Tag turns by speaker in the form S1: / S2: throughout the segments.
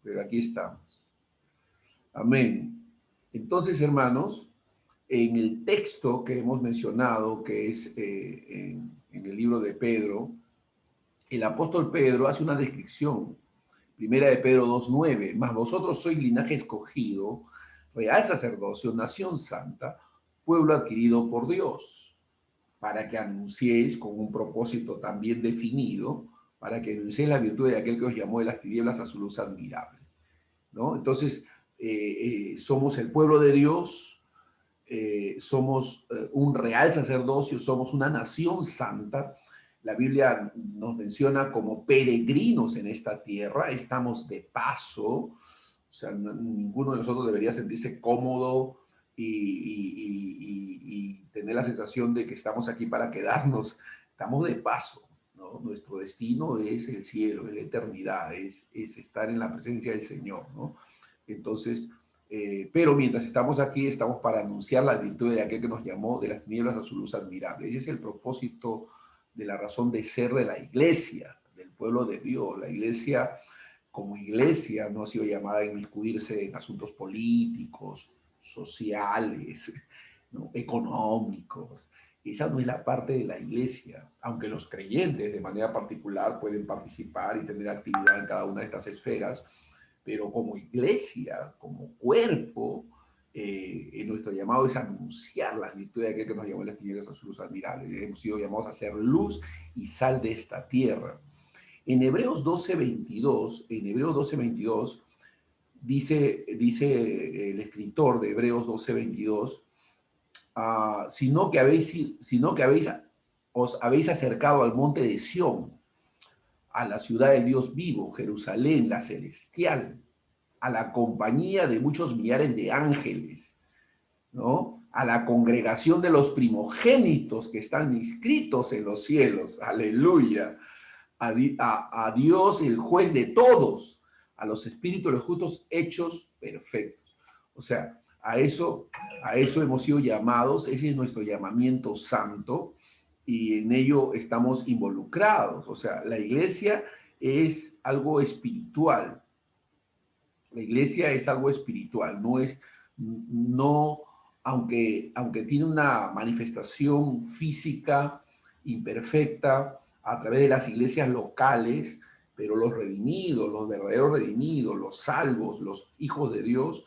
S1: pero aquí estamos. Amén. Entonces, hermanos, en el texto que hemos mencionado, que es en el libro de Pedro, el apóstol Pedro hace una descripción. Primera de Pedro 2:9, mas vosotros sois linaje escogido, real sacerdocio, nación santa, pueblo adquirido por Dios, para que anunciéis con un propósito también definido, para que anunciéis la virtud de aquel que os llamó de las tinieblas a su luz admirable, ¿no? Entonces, somos el pueblo de Dios, somos un real sacerdocio, somos una nación santa. La Biblia nos menciona como peregrinos en esta tierra, estamos de paso, o sea, ninguno de nosotros debería sentirse cómodo y tener la sensación de que estamos aquí para quedarnos, estamos de paso, ¿no? Nuestro destino es el cielo, es la eternidad, es estar en la presencia del Señor, ¿no? Entonces, pero mientras estamos aquí, estamos para anunciar la virtud de aquel que nos llamó de las tinieblas a su luz admirable. Ese es el propósito de la razón de ser de la iglesia, del pueblo de Dios. La iglesia, como iglesia, no ha sido llamada a inmiscuirse en asuntos políticos, sociales, ¿no? Económicos. Esa no es la parte de la iglesia, aunque los creyentes de manera particular pueden participar y tener actividad en cada una de estas esferas, pero como iglesia, como cuerpo, nuestro llamado es anunciar las virtudes de aquel que nos llamó en las tinieblas a su luz admirable. Hemos sido llamados a ser luz y sal de esta tierra. En Hebreos 12:22, dice el escritor de Hebreos 12:22, sino que os habéis acercado al monte de Sión, a la ciudad del Dios vivo, Jerusalén, la celestial, a la compañía de muchos millares de ángeles, ¿no? A la congregación de los primogénitos que están inscritos en los cielos, aleluya, a Dios, el juez de todos, a los espíritus de los justos hechos perfectos. O sea, a eso hemos sido llamados, ese es nuestro llamamiento santo y en ello estamos involucrados. O sea, la iglesia es algo espiritual. La iglesia es algo espiritual, no, aunque tiene una manifestación física imperfecta a través de las iglesias locales, pero los redimidos, los verdaderos redimidos, los salvos, los hijos de Dios,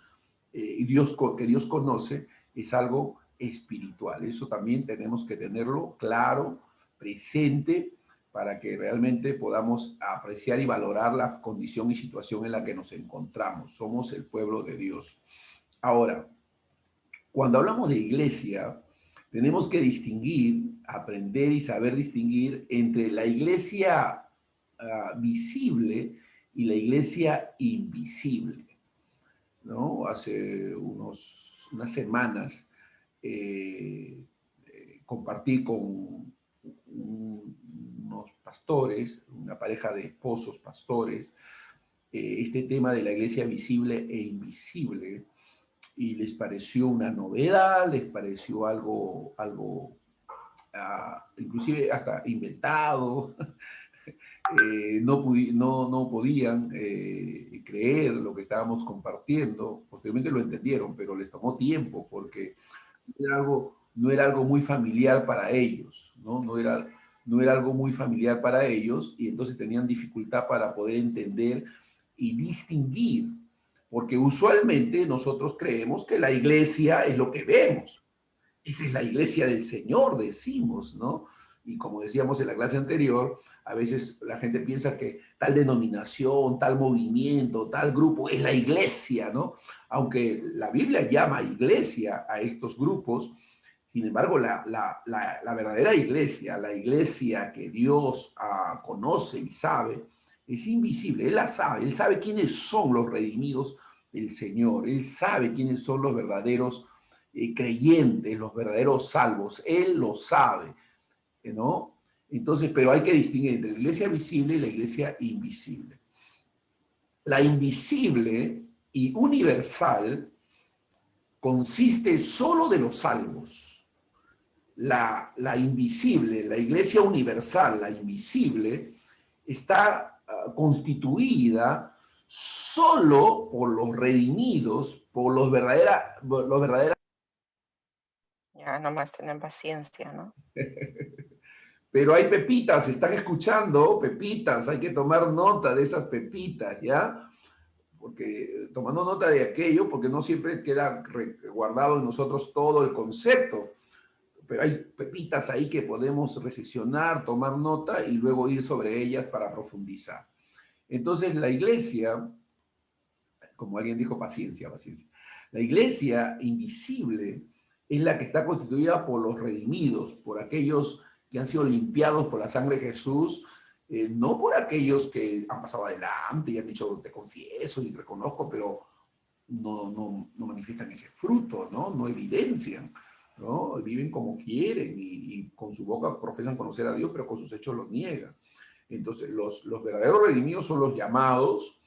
S1: que Dios conoce, es algo espiritual. Eso también tenemos que tenerlo claro, presente, para que realmente podamos apreciar y valorar la condición y situación en la que nos encontramos. Somos el pueblo de Dios. Ahora, cuando hablamos de iglesia, tenemos que distinguir, aprender y saber distinguir entre la iglesia visible y la iglesia invisible, ¿no? Hace unas semanas compartí con unos pastores, una pareja de esposos pastores, este tema de la iglesia visible e invisible, y les pareció una novedad, les pareció algo inclusive hasta inventado. No podían creer lo que estábamos compartiendo. Posteriormente lo entendieron, pero les tomó tiempo porque no era algo muy familiar para ellos, ¿no? No era algo muy familiar para ellos, y entonces tenían dificultad para poder entender y distinguir, porque usualmente nosotros creemos que la iglesia es lo que vemos. Esa es la iglesia del Señor, decimos, ¿no? Y como decíamos en la clase anterior, a veces la gente piensa que tal denominación, tal movimiento, tal grupo es la iglesia, ¿no? Aunque la Biblia llama iglesia a estos grupos, sin embargo, la verdadera iglesia, la iglesia que Dios conoce y sabe, es invisible. Él la sabe, Él sabe quiénes son los redimidos del Señor, Él sabe quiénes son los verdaderos creyentes, los verdaderos salvos. Él lo sabe, ¿no? Entonces, pero hay que distinguir entre la iglesia visible y la iglesia invisible. La invisible y universal consiste solo de los salvos. La invisible, la iglesia universal, la invisible, está constituida solo por los redimidos, por los verdaderos.
S2: Ya, nomás tener paciencia, ¿no?
S1: Pero hay pepitas, están escuchando, pepitas, hay que tomar nota de esas pepitas, ¿ya? Porque tomando nota de aquello, porque no siempre queda guardado en nosotros todo el concepto, pero hay pepitas ahí que podemos recepcionar, tomar nota y luego ir sobre ellas para profundizar. Entonces la iglesia, como alguien dijo, paciencia, paciencia. La iglesia invisible es la que está constituida por los redimidos, por aquellos que han sido limpiados por la sangre de Jesús, no por aquellos que han pasado adelante y han dicho, te confieso y reconozco, pero no manifiestan ese fruto, ¿no? No evidencian, ¿no? Viven como quieren y con su boca profesan conocer a Dios, pero con sus hechos lo niegan. Entonces, los verdaderos redimidos son los llamados,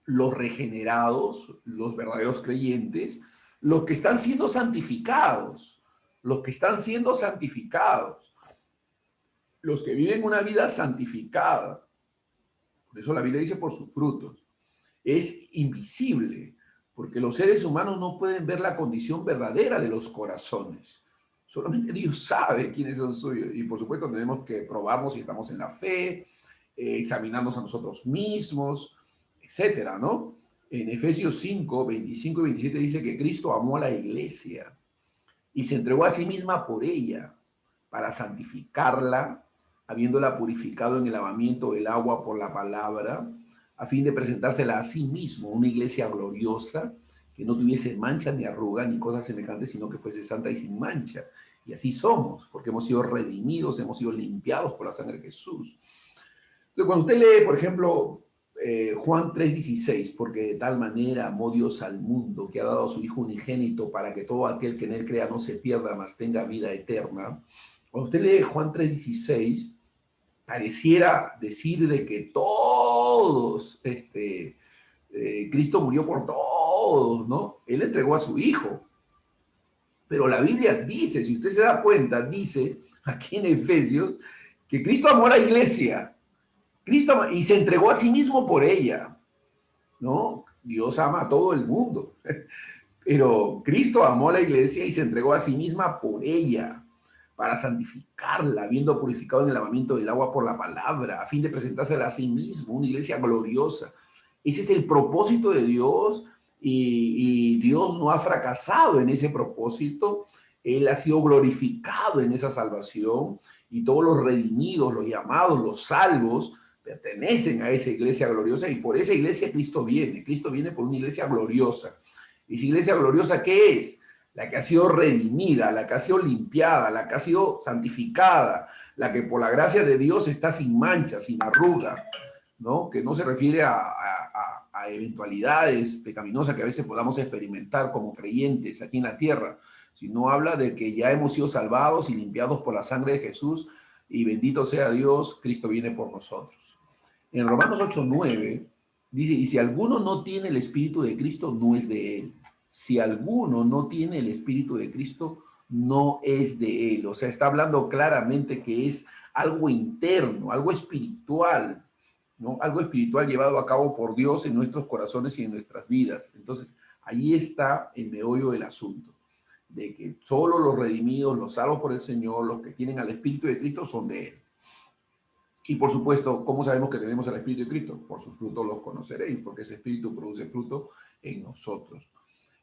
S1: los regenerados, los verdaderos creyentes, los que están siendo santificados, los que están siendo santificados, los que viven una vida santificada. Por eso la Biblia dice por sus frutos. Es invisible, porque los seres humanos no pueden ver la condición verdadera de los corazones. Solamente Dios sabe quiénes son suyos. Y por supuesto tenemos que probarnos si estamos en la fe, examinarnos a nosotros mismos, etcétera, ¿no? En Efesios 5, 25 y 27 dice que Cristo amó a la iglesia y se entregó a sí misma por ella para santificarla, habiéndola purificado en el lavamiento del agua por la palabra, a fin de presentársela a sí mismo, una iglesia gloriosa, que no tuviese mancha ni arruga ni cosas semejantes, sino que fuese santa y sin mancha. Y así somos, porque hemos sido redimidos, hemos sido limpiados por la sangre de Jesús. Entonces, cuando usted lee, por ejemplo, Juan 3:16, porque de tal manera amó Dios al mundo que ha dado a su Hijo unigénito para que todo aquel que en él crea no se pierda, mas tenga vida eterna. Cuando usted lee Juan 3:16, pareciera decir de que todos, Cristo murió por todos, ¿no? Él entregó a su Hijo. Pero la Biblia dice, si usted se da cuenta, dice aquí en Efesios, que Cristo amó a la iglesia. Cristo y se entregó a sí mismo por ella, ¿no? Dios ama a todo el mundo, pero Cristo amó a la iglesia y se entregó a sí misma por ella, para santificarla, habiendo purificado en el lavamiento del agua por la palabra, a fin de presentársela a sí mismo, una iglesia gloriosa. Ese es el propósito de Dios y Dios no ha fracasado en ese propósito. Él ha sido glorificado en esa salvación y todos los redimidos, los llamados, los salvos, pertenecen a esa iglesia gloriosa y por esa iglesia Cristo viene. Cristo viene por una iglesia gloriosa. ¿Y esa iglesia gloriosa qué es? La que ha sido redimida, la que ha sido limpiada, la que ha sido santificada, la que por la gracia de Dios está sin mancha, sin arruga, ¿no? Que no se refiere a eventualidades pecaminosas que a veces podamos experimentar como creyentes aquí en la tierra, sino habla de que ya hemos sido salvados y limpiados por la sangre de Jesús y bendito sea Dios, Cristo viene por nosotros. En Romanos 8:9 dice, y si alguno no tiene el Espíritu de Cristo, no es de él. Si alguno no tiene el Espíritu de Cristo, no es de él. O sea, está hablando claramente que es algo interno, algo espiritual, ¿no? Algo espiritual llevado a cabo por Dios en nuestros corazones y en nuestras vidas. Entonces, ahí está el meollo del asunto, de que solo los redimidos, los salvos por el Señor, los que tienen al Espíritu de Cristo son de él. Y por supuesto, ¿cómo sabemos que tenemos el Espíritu de Cristo? Por sus frutos los conoceréis, porque ese Espíritu produce fruto en nosotros.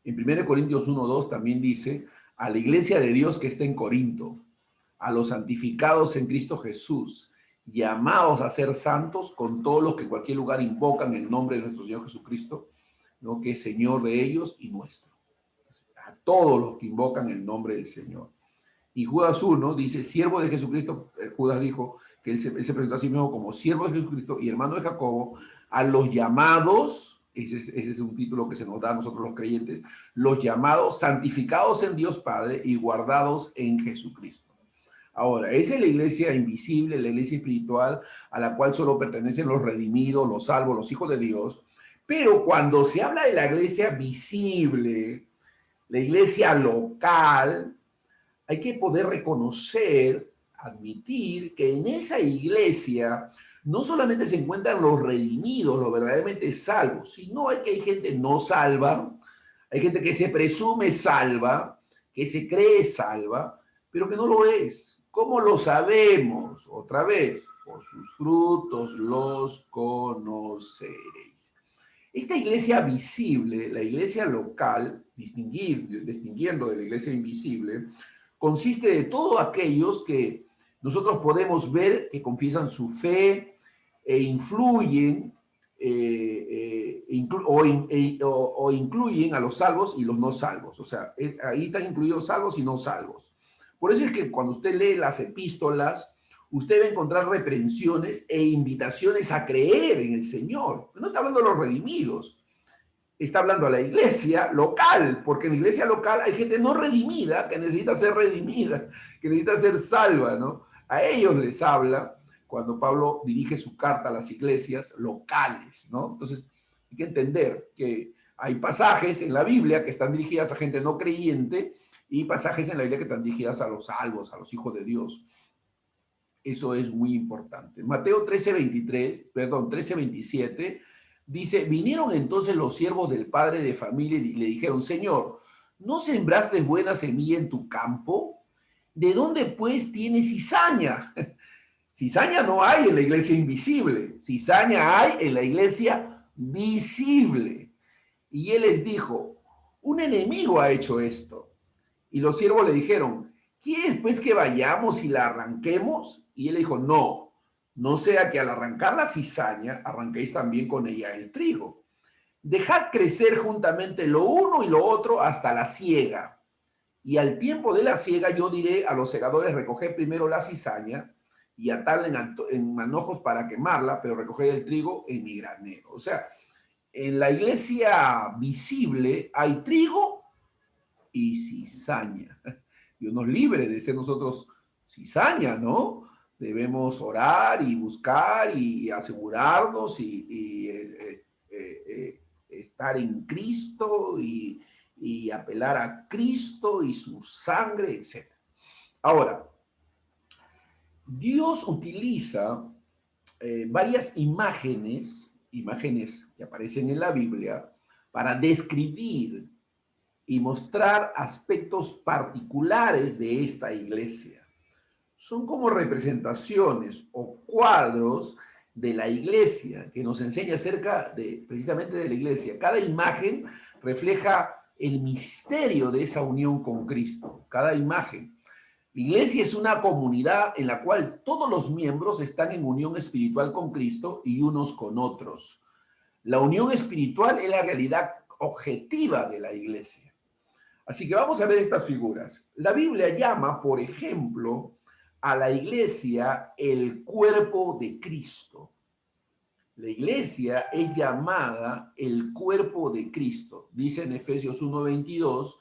S1: En 1 Corintios 1:2 también dice, a la iglesia de Dios que está en Corinto, a los santificados en Cristo Jesús, llamados a ser santos con todos los que en cualquier lugar invocan el nombre de nuestro Señor Jesucristo, ¿no? Que es Señor de ellos y nuestro. A todos los que invocan el nombre del Señor. Y Judas 1 dice, siervo de Jesucristo, Judas dijo que él se presentó a sí mismo como siervo de Jesucristo y hermano de Jacobo, a los llamados, ese es un título que se nos da a nosotros los creyentes, los llamados, santificados en Dios Padre y guardados en Jesucristo. Ahora, esa es la iglesia invisible, la iglesia espiritual, a la cual solo pertenecen los redimidos, los salvos, los hijos de Dios. Pero cuando se habla de la iglesia visible, la iglesia local, hay que poder reconocer, admitir que en esa iglesia no solamente se encuentran los redimidos, los verdaderamente salvos, sino que hay gente no salva, hay gente que se presume salva, que se cree salva, pero que no lo es. ¿Cómo lo sabemos? Otra vez, por sus frutos los conoceréis. Esta iglesia visible, la iglesia local, distinguiendo de la iglesia invisible, consiste de todos aquellos que nosotros podemos ver que confiesan su fe e influyen o incluyen a los salvos y los no salvos. O sea, ahí están incluidos salvos y no salvos. Por eso es que cuando usted lee las epístolas, usted va a encontrar reprensiones e invitaciones a creer en el Señor. No está hablando de los redimidos, está hablando a la iglesia local, porque en la iglesia local hay gente no redimida que necesita ser redimida, que necesita ser salva, ¿no? A ellos les habla cuando Pablo dirige su carta a las iglesias locales, ¿no? Entonces, hay que entender que hay pasajes en la Biblia que están dirigidas a gente no creyente y pasajes en la Biblia que están dirigidas a los salvos, a los hijos de Dios. Eso es muy importante. Mateo 13:27 dice, vinieron entonces los siervos del padre de familia y le dijeron, Señor, ¿no sembraste buena semilla en tu campo? ¿De dónde pues tienes cizaña? Cizaña no hay en la iglesia invisible, cizaña hay en la iglesia visible. Y él les dijo, un enemigo ha hecho esto. Y los siervos le dijeron, ¿quieres pues que vayamos y la arranquemos? Y él dijo, no, no sea que al arrancar la cizaña, arranquéis también con ella el trigo. Dejad crecer juntamente lo uno y lo otro hasta la siega. Y al tiempo de la siega yo diré a los segadores, recoged primero la cizaña y atarla en manojos para quemarla, pero recoged el trigo en mi granero. O sea, en la iglesia visible hay trigo y cizaña. Dios nos libre de ser nosotros cizaña, ¿no? Debemos orar y buscar y asegurarnos y estar en Cristo y apelar a Cristo y su sangre, etc. Ahora, Dios utiliza varias imágenes que aparecen en la Biblia para describir y mostrar aspectos particulares de esta iglesia. Son como representaciones o cuadros de la iglesia que nos enseña acerca precisamente de la iglesia. Cada imagen refleja el misterio de esa unión con Cristo. Cada imagen. La iglesia es una comunidad en la cual todos los miembros están en unión espiritual con Cristo y unos con otros. La unión espiritual es la realidad objetiva de la iglesia. Así que vamos a ver estas figuras. La Biblia llama, por ejemplo, a la iglesia el cuerpo de Cristo. La iglesia es llamada el cuerpo de Cristo. Dice en Efesios 1:22,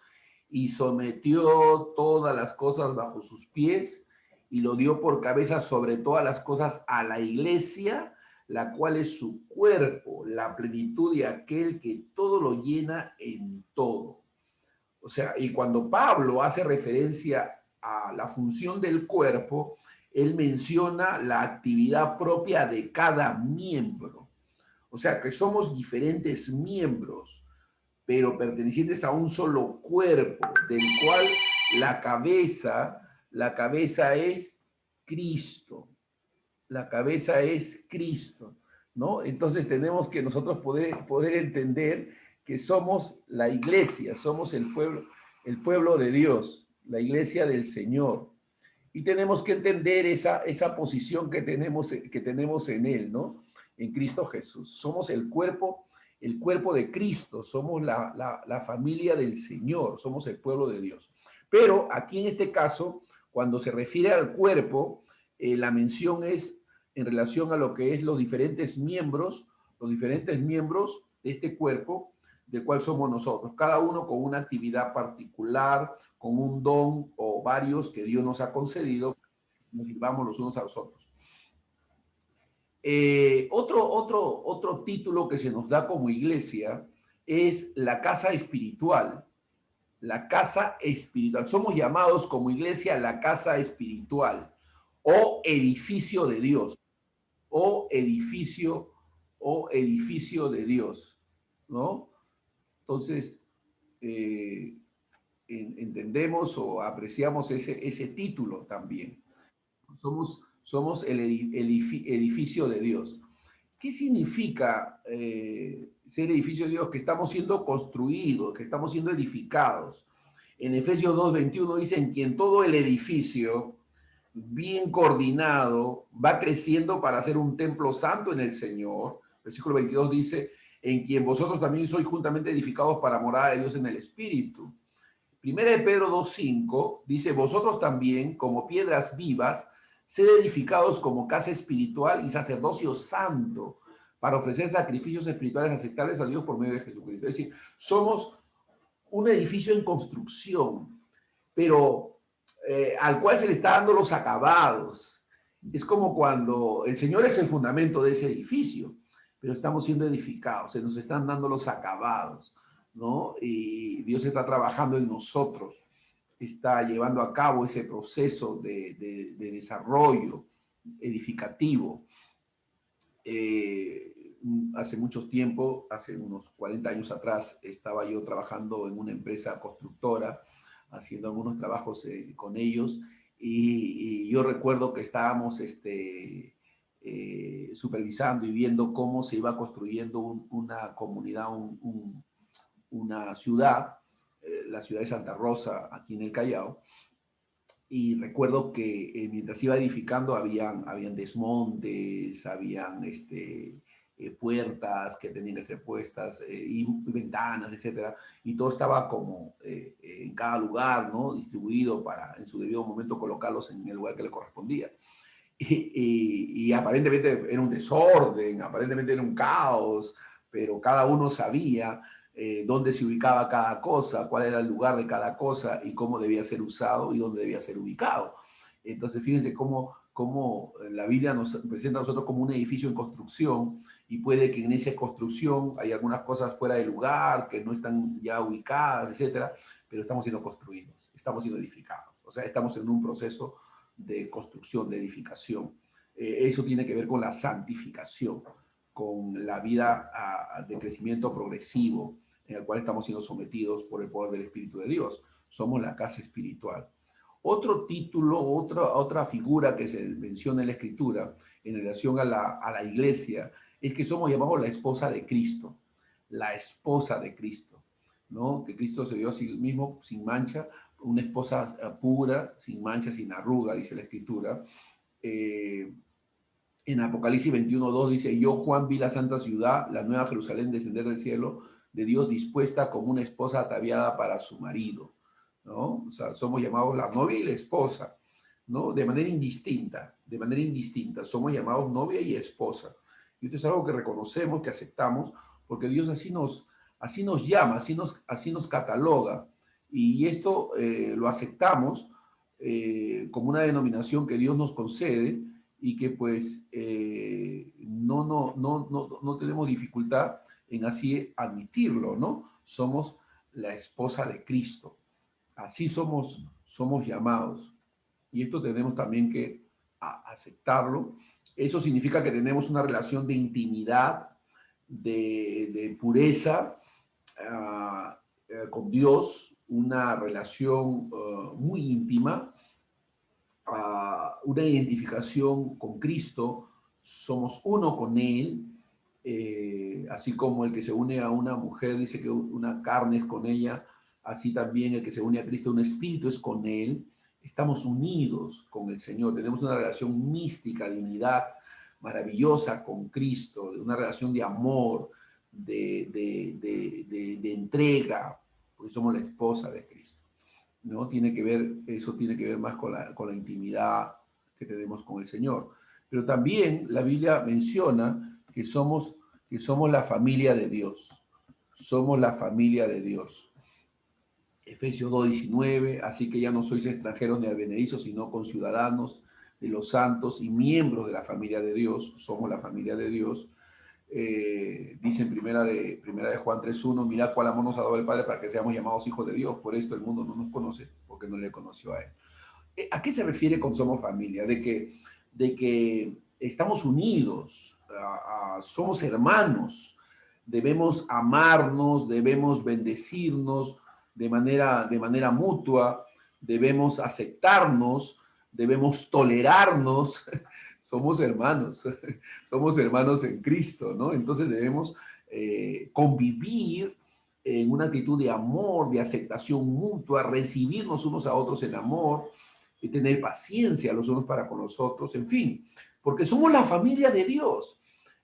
S1: y sometió todas las cosas bajo sus pies y lo dio por cabeza sobre todas las cosas a la iglesia, la cual es su cuerpo, la plenitud de aquel que todo lo llena en todo. O sea, y cuando Pablo hace referencia a la función del cuerpo, él menciona la actividad propia de cada miembro. O sea, que somos diferentes miembros, pero pertenecientes a un solo cuerpo, del cual la cabeza es Cristo. La cabeza es Cristo, ¿no? Entonces tenemos que nosotros poder entender que somos la iglesia, somos el pueblo de Dios, la iglesia del Señor. Y tenemos que entender esa posición que tenemos en Él, ¿no? En Cristo Jesús. Somos el cuerpo de Cristo, somos la familia del Señor, somos el pueblo de Dios. Pero aquí en este caso, cuando se refiere al cuerpo, la mención es en relación a lo que es los diferentes miembros de este cuerpo, del cual somos nosotros, cada uno con una actividad particular, con un don o varios que Dios nos ha concedido, nos sirvamos los unos a los otros. Otro título que se nos da como iglesia es la casa espiritual. La casa espiritual. Somos llamados como iglesia la casa espiritual o edificio de Dios. edificio, o edificio de Dios, ¿no? Entonces, entendemos o apreciamos ese título también. Somos el edificio de Dios. ¿Qué significa ser edificio de Dios? Que estamos siendo construidos, que estamos siendo edificados. En Efesios 2:21 dice, en quien todo el edificio, bien coordinado, va creciendo para ser un templo santo en el Señor. Versículo 22 dice, en quien vosotros también sois juntamente edificados para morada de Dios en el Espíritu. Primera de Pedro 2:5 dice, vosotros también, como piedras vivas, sed edificados como casa espiritual y sacerdocio santo, para ofrecer sacrificios espirituales aceptables a Dios por medio de Jesucristo. Es decir, somos un edificio en construcción, pero al cual se le está dando los acabados. Es como cuando el Señor es el fundamento de ese edificio, pero estamos siendo edificados, se nos están dando los acabados, ¿no? Y Dios está trabajando en nosotros, está llevando a cabo ese proceso de desarrollo edificativo. Hace mucho tiempo, hace unos 40 años atrás, estaba yo trabajando en una empresa constructora, haciendo algunos trabajos con ellos, y yo recuerdo que estábamos supervisando y viendo cómo se iba construyendo una comunidad, una ciudad, la ciudad de Santa Rosa, aquí en el Callao, y recuerdo que mientras iba edificando habían desmontes, habían puertas que tenían que ser puestas, y ventanas, etcétera, y todo estaba como en cada lugar, ¿no? Distribuido para en su debido momento colocarlos en el lugar que le correspondía. Y aparentemente era un desorden, aparentemente era un caos, pero cada uno sabía dónde se ubicaba cada cosa, cuál era el lugar de cada cosa y cómo debía ser usado y dónde debía ser ubicado. Entonces, fíjense cómo la Biblia nos presenta a nosotros como un edificio en construcción, y puede que en esa construcción hay algunas cosas fuera de lugar, que no están ya ubicadas, etcétera, pero estamos siendo construidos, estamos siendo edificados. O sea, estamos en un proceso de construcción, de edificación. Eso tiene que ver con la santificación, con la vida de crecimiento progresivo en el cual estamos siendo sometidos por el poder del Espíritu de Dios. Somos la casa espiritual. Otro título, otra figura que se menciona en la Escritura en relación a la iglesia es que somos llamados la esposa de Cristo, la esposa de Cristo, ¿no? Que Cristo se dio a sí mismo sin mancha, una esposa pura, sin mancha, sin arruga, dice la Escritura. En Apocalipsis 21:2 dice, yo Juan vi la santa ciudad, la nueva Jerusalén, descender del cielo de Dios, dispuesta como una esposa ataviada para su marido, ¿no? O sea, somos llamados la novia y la esposa, ¿no? De manera indistinta, somos llamados novia y esposa. Y esto es algo que reconocemos, que aceptamos, porque Dios así nos llama, así nos cataloga, y esto lo aceptamos como una denominación que Dios nos concede, y que pues no tenemos dificultad en así admitirlo, ¿no? Somos la esposa de Cristo. Así somos llamados. Y esto tenemos también que aceptarlo. Eso significa que tenemos una relación de intimidad, de pureza con Dios, una relación muy íntima, una identificación con Cristo, somos uno con Él, así como el que se une a una mujer dice que una carne es con ella, así también el que se une a Cristo, un espíritu es con Él. Estamos unidos con el Señor, tenemos una relación mística, de unidad maravillosa con Cristo, una relación de amor, de entrega, porque somos la esposa de Cristo. ¿No? Eso tiene que ver más con la intimidad que tenemos con el Señor. Pero también la Biblia menciona que somos la familia de Dios. Somos la familia de Dios. Efesios 2:19, así que ya no sois extranjeros ni advenedizos, sino conciudadanos de los santos y miembros de la familia de Dios. Somos la familia de Dios. Dice en primera de Juan 3:1, mirad cuál amor nos ha dado el Padre para que seamos llamados hijos de Dios. Por esto el mundo no nos conoce, porque no le conoció a Él. ¿A qué se refiere con somos familia? De que estamos unidos, somos hermanos, debemos amarnos, debemos bendecirnos de manera mutua, debemos aceptarnos, debemos tolerarnos. Somos hermanos en Cristo, ¿no? Entonces debemos convivir en una actitud de amor, de aceptación mutua, recibirnos unos a otros en amor, y tener paciencia los unos para con los otros, en fin, porque somos la familia de Dios.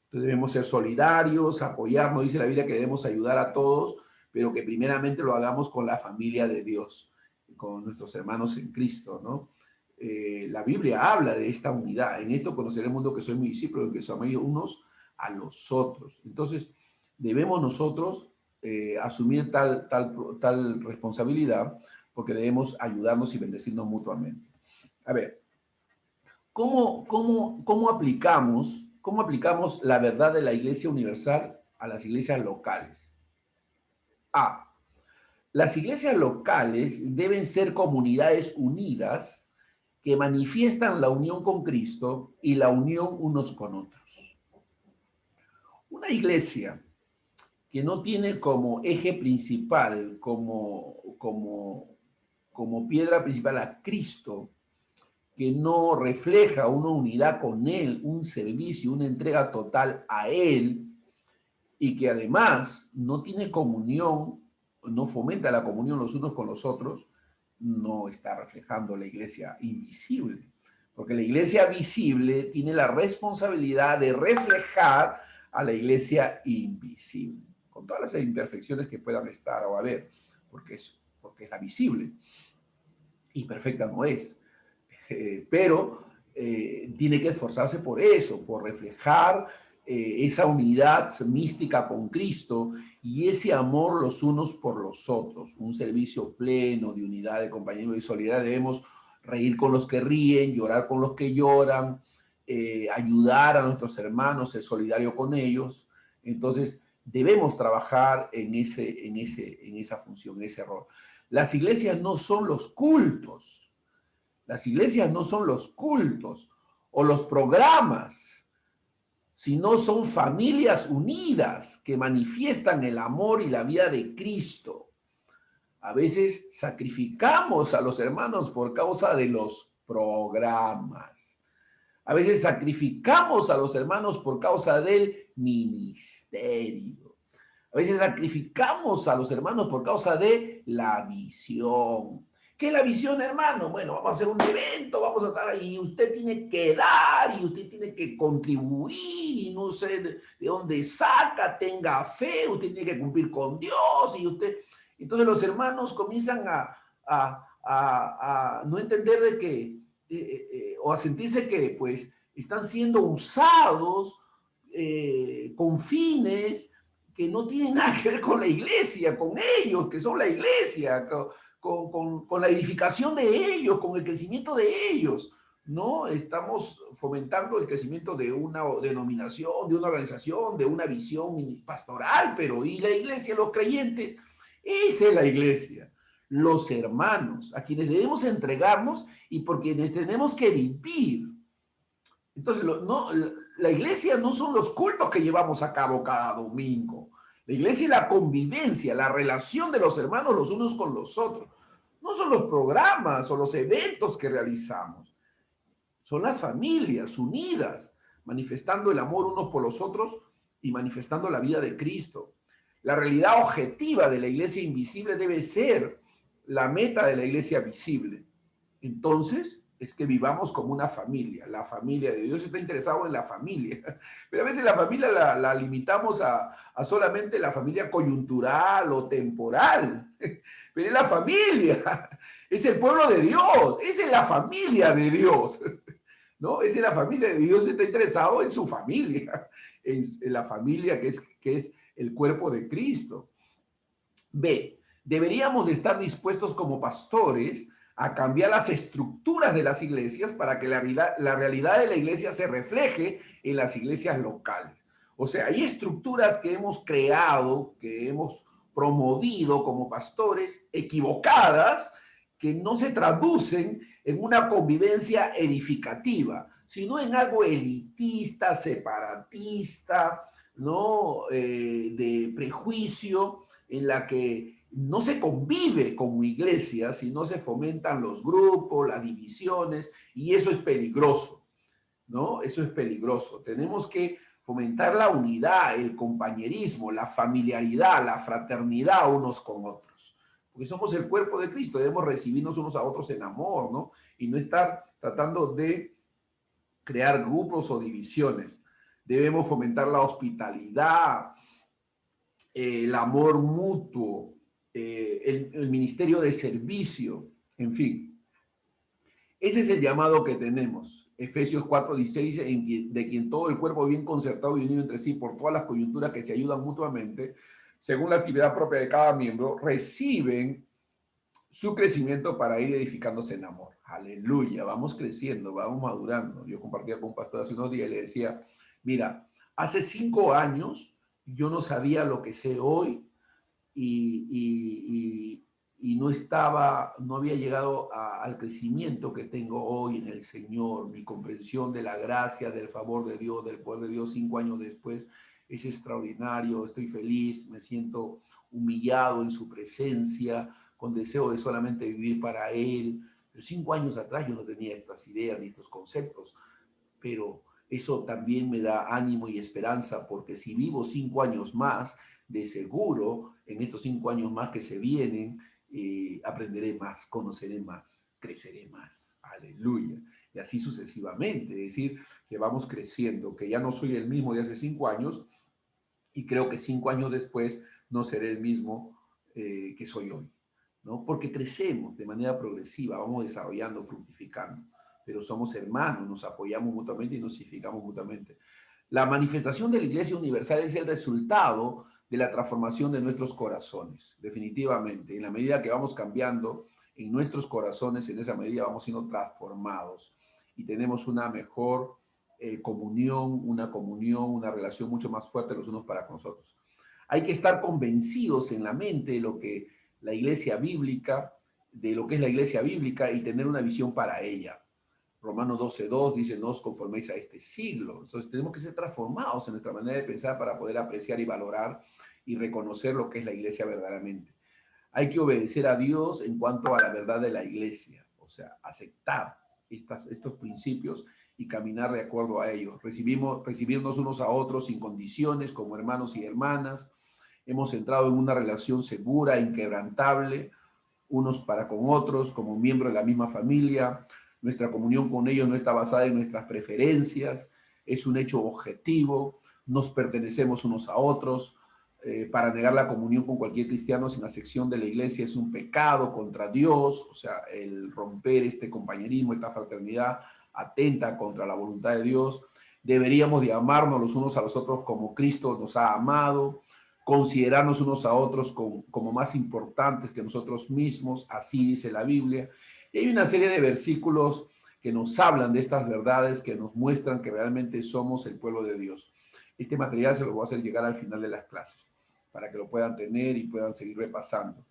S1: Entonces debemos ser solidarios, apoyarnos, dice la Biblia que debemos ayudar a todos, pero que primeramente lo hagamos con la familia de Dios, con nuestros hermanos en Cristo, ¿no? La Biblia habla de esta unidad. En esto conoceré el mundo que soy mi discípulo, que somos unos a los otros. Entonces, debemos nosotros asumir tal responsabilidad, porque debemos ayudarnos y bendecirnos mutuamente. A ver, ¿cómo aplicamos la verdad de la Iglesia Universal a las iglesias locales? A. Las iglesias locales deben ser comunidades unidas que manifiestan la unión con Cristo y la unión unos con otros. Una iglesia que no tiene como eje principal, como piedra principal a Cristo, que no refleja una unidad con Él, un servicio, una entrega total a Él, y que además no tiene comunión, no fomenta la comunión los unos con los otros, no está reflejando la iglesia invisible. Porque la iglesia visible tiene la responsabilidad de reflejar a la iglesia invisible, con todas las imperfecciones que puedan estar o haber, porque es la visible, y perfecta no es. Pero tiene que esforzarse por eso, por reflejar esa unidad mística con Cristo y ese amor los unos por los otros, un servicio pleno de unidad, de compañerismo y solidaridad. Debemos reír con los que ríen, llorar con los que lloran, ayudar a nuestros hermanos, ser solidario con ellos. Entonces, debemos trabajar en esa función, en ese rol. Las iglesias no son los cultos. Las iglesias no son los cultos o los programas, sino son familias unidas que manifiestan el amor y la vida de Cristo. A veces sacrificamos a los hermanos por causa de los programas. A veces sacrificamos a los hermanos por causa del ministerio. A veces sacrificamos a los hermanos por causa de la visión. ¿Qué es la visión, hermano? Bueno, vamos a hacer un evento, vamos a estar ahí, y usted tiene que dar, y usted tiene que contribuir, y no sé de dónde saca, tenga fe, usted tiene que cumplir con Dios, y usted... Entonces los hermanos comienzan a no entender de que, o a sentirse que, pues, están siendo usados con fines que no tienen nada que ver con la iglesia, con ellos, que son la iglesia, con la edificación de ellos, con el crecimiento de ellos, ¿no? Estamos fomentando el crecimiento de una denominación, de una organización, de una visión pastoral, pero ¿y la iglesia, los creyentes? Esa es la iglesia, los hermanos, a quienes debemos entregarnos y por quienes tenemos que vivir. Entonces, la iglesia no son los cultos que llevamos a cabo cada domingo. La iglesia es la convivencia, la relación de los hermanos los unos con los otros. No son los programas o los eventos que realizamos. Son las familias unidas, manifestando el amor unos por los otros y manifestando la vida de Cristo. La realidad objetiva de la iglesia invisible debe ser la meta de la iglesia visible. Entonces, es que vivamos como una familia, la familia de Dios está interesado en la familia, pero a veces la familia la limitamos a solamente la familia coyuntural o temporal, pero es la familia, es el pueblo de Dios, esa es la familia de Dios, ¿no? Esa es la familia de Dios, está interesado en su familia, en la familia que es el cuerpo de Cristo. B, deberíamos de estar dispuestos como pastores a cambiar las estructuras de las iglesias para que la realidad de la iglesia se refleje en las iglesias locales. O sea, hay estructuras que hemos creado, que hemos promovido como pastores, equivocadas, que no se traducen en una convivencia edificativa, sino en algo elitista, separatista, ¿no? De prejuicio, en la que no se convive como iglesia, sino se fomentan los grupos, las divisiones, y eso es peligroso, ¿no? Eso es peligroso. Tenemos que fomentar la unidad, el compañerismo, la familiaridad, la fraternidad unos con otros. Porque somos el cuerpo de Cristo, debemos recibirnos unos a otros en amor, ¿no? Y no estar tratando de crear grupos o divisiones. Debemos fomentar la hospitalidad, el amor mutuo, el ministerio de servicio, en fin. Ese es el llamado que tenemos. Efesios 4:16 dice, de quien todo el cuerpo bien concertado y unido entre sí por todas las coyunturas que se ayudan mutuamente, según la actividad propia de cada miembro, reciben su crecimiento para ir edificándose en amor. Aleluya, vamos creciendo, vamos madurando. Yo compartía con un pastor hace unos días y le decía, mira, hace 5 años yo no sabía lo que sé hoy y no había llegado al crecimiento que tengo hoy en el Señor. Mi comprensión de la gracia, del favor de Dios, del poder de Dios 5 años después es extraordinario. Estoy feliz, me siento humillado en su presencia, con deseo de solamente vivir para Él. Pero 5 años atrás yo no tenía estas ideas ni estos conceptos, pero eso también me da ánimo y esperanza, porque si vivo 5 años más, de seguro en estos 5 años más que se vienen, aprenderé más, conoceré más, creceré más. Aleluya. Y así sucesivamente, es decir, que vamos creciendo, que ya no soy el mismo de hace 5 años y creo que 5 años después no seré el mismo que soy hoy, ¿no? Porque crecemos de manera progresiva, vamos desarrollando, fructificando, pero somos hermanos, nos apoyamos mutuamente y nos edificamos mutuamente. La manifestación de la Iglesia Universal es el resultado de la transformación de nuestros corazones, definitivamente. En la medida que vamos cambiando en nuestros corazones, en esa medida vamos siendo transformados y tenemos una mejor comunión, una relación mucho más fuerte los unos para con los otros. Hay que estar convencidos en la mente de lo que la iglesia bíblica, de lo que es la iglesia bíblica y tener una visión para ella. Romanos 12:2 dice, no os conforméis a este siglo. Entonces tenemos que ser transformados en nuestra manera de pensar para poder apreciar y valorar y reconocer lo que es la iglesia verdaderamente. Hay que obedecer a Dios en cuanto a la verdad de la iglesia, o sea, aceptar estos principios y caminar de acuerdo a ellos. Recibirnos unos a otros sin condiciones, como hermanos y hermanas. Hemos entrado en una relación segura, inquebrantable, unos para con otros, como miembros de la misma familia. Nuestra comunión con ellos no está basada en nuestras preferencias, es un hecho objetivo, nos pertenecemos unos a otros. Para negar la comunión con cualquier cristiano sin la sección de la iglesia es un pecado contra Dios, o sea, el romper este compañerismo, esta fraternidad, atenta contra la voluntad de Dios. Deberíamos de amarnos los unos a los otros como Cristo nos ha amado, considerarnos unos a otros como más importantes que nosotros mismos, así dice la Biblia. Y hay una serie de versículos que nos hablan de estas verdades, que nos muestran que realmente somos el pueblo de Dios. Este material se lo voy a hacer llegar al final de las clases, para que lo puedan tener y puedan seguir repasando.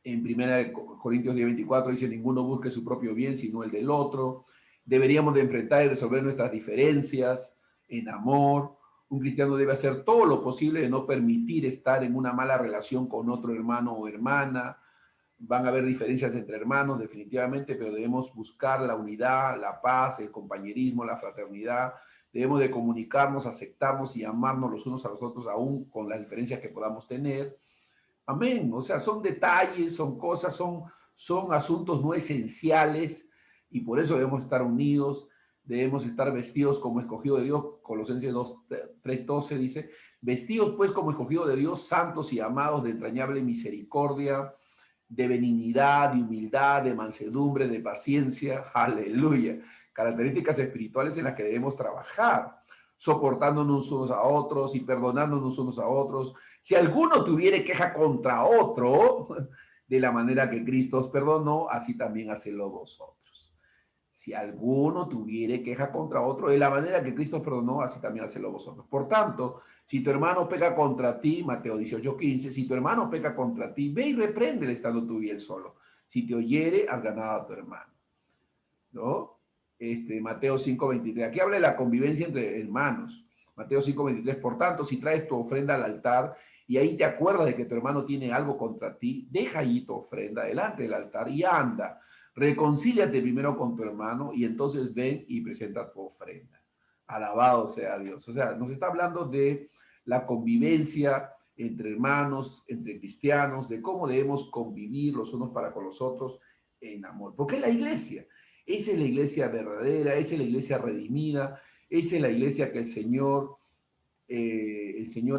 S1: En 1 Corintios 10:24 dice, ninguno busque su propio bien, sino el del otro. Deberíamos de enfrentar y resolver nuestras diferencias en amor. Un cristiano debe hacer todo lo posible de no permitir estar en una mala relación con otro hermano o hermana. Van a haber diferencias entre hermanos, definitivamente, pero debemos buscar la unidad, la paz, el compañerismo, la fraternidad. Debemos de comunicarnos, aceptarnos y amarnos los unos a los otros, aún con las diferencias que podamos tener. Amén. O sea, son detalles, son cosas, son asuntos no esenciales y por eso debemos estar unidos, debemos estar vestidos como escogido de Dios. Colosenses 3:12 dice, vestidos pues como escogido de Dios, santos y amados de entrañable misericordia, de benignidad, de humildad, de mansedumbre, de paciencia. Aleluya. Características espirituales en las que debemos trabajar, soportándonos unos a otros y perdonándonos unos a otros. Si alguno tuviere queja contra otro, de la manera que Cristo os perdonó, así también hacedlo vosotros. Si alguno tuviere queja contra otro, de la manera que Cristo os perdonó, así también hacedlo vosotros. Por tanto, si tu hermano peca contra ti, Mateo 18:15, si tu hermano peca contra ti, ve y repréndele estando tú y él solo. Si te oyere, has ganado a tu hermano, ¿no? Mateo 5:23. Aquí habla de la convivencia entre hermanos. Mateo 5:23. Por tanto, si traes tu ofrenda al altar y ahí te acuerdas de que tu hermano tiene algo contra ti, deja allí tu ofrenda delante del altar y anda. Reconcíliate primero con tu hermano y entonces ven y presenta tu ofrenda. Alabado sea Dios. O sea, nos está hablando de la convivencia entre hermanos, entre cristianos, de cómo debemos convivir los unos para con los otros en amor. Porque es la iglesia. Esa es la iglesia verdadera, esa es la iglesia redimida, esa es la iglesia que el Señor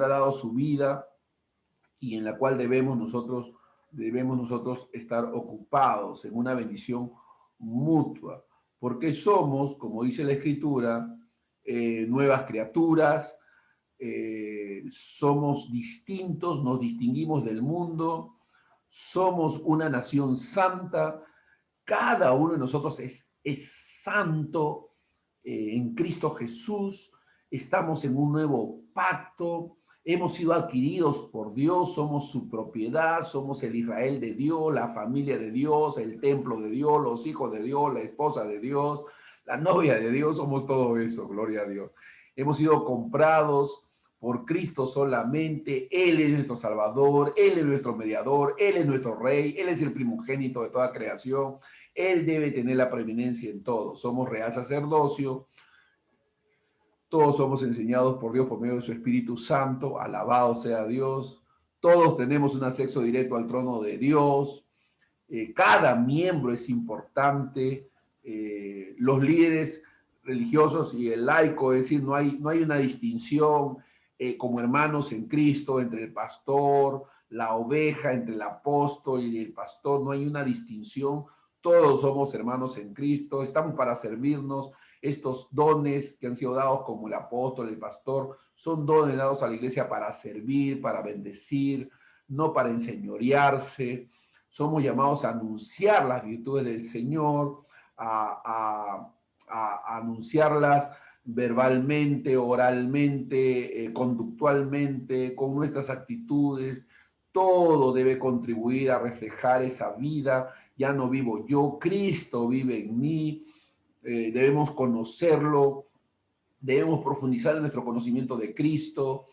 S1: ha dado su vida y en la cual debemos nosotros estar ocupados en una bendición mutua, porque somos, como dice la Escritura, nuevas criaturas, somos distintos, nos distinguimos del mundo, somos una nación santa, cada uno de nosotros es santo en Cristo Jesús, estamos en un nuevo pacto, hemos sido adquiridos por Dios, somos su propiedad, somos el Israel de Dios, la familia de Dios, el templo de Dios, los hijos de Dios, la esposa de Dios, la novia de Dios, somos todo eso, gloria a Dios. Hemos sido comprados por Cristo solamente, Él es nuestro Salvador, Él es nuestro mediador, Él es nuestro Rey, Él es el primogénito de toda creación, Él debe tener la preeminencia en todo. Somos real sacerdocio, todos somos enseñados por Dios por medio de su Espíritu Santo, alabado sea Dios, todos tenemos un acceso directo al trono de Dios, cada miembro es importante, los líderes religiosos y el laico, es decir, no hay una distinción como hermanos en Cristo entre el pastor, la oveja, entre el apóstol y el pastor, no hay una distinción, todos somos hermanos en Cristo, estamos para servirnos. Estos dones que han sido dados como el apóstol, el pastor, son dones dados a la iglesia para servir, para bendecir, no para enseñorearse. Somos llamados a anunciar las virtudes del Señor, a anunciarlas verbalmente, oralmente, conductualmente, con nuestras actitudes. Todo debe contribuir a reflejar esa vida. Ya no vivo yo, Cristo vive en mí. Debemos conocerlo, debemos profundizar en nuestro conocimiento de Cristo,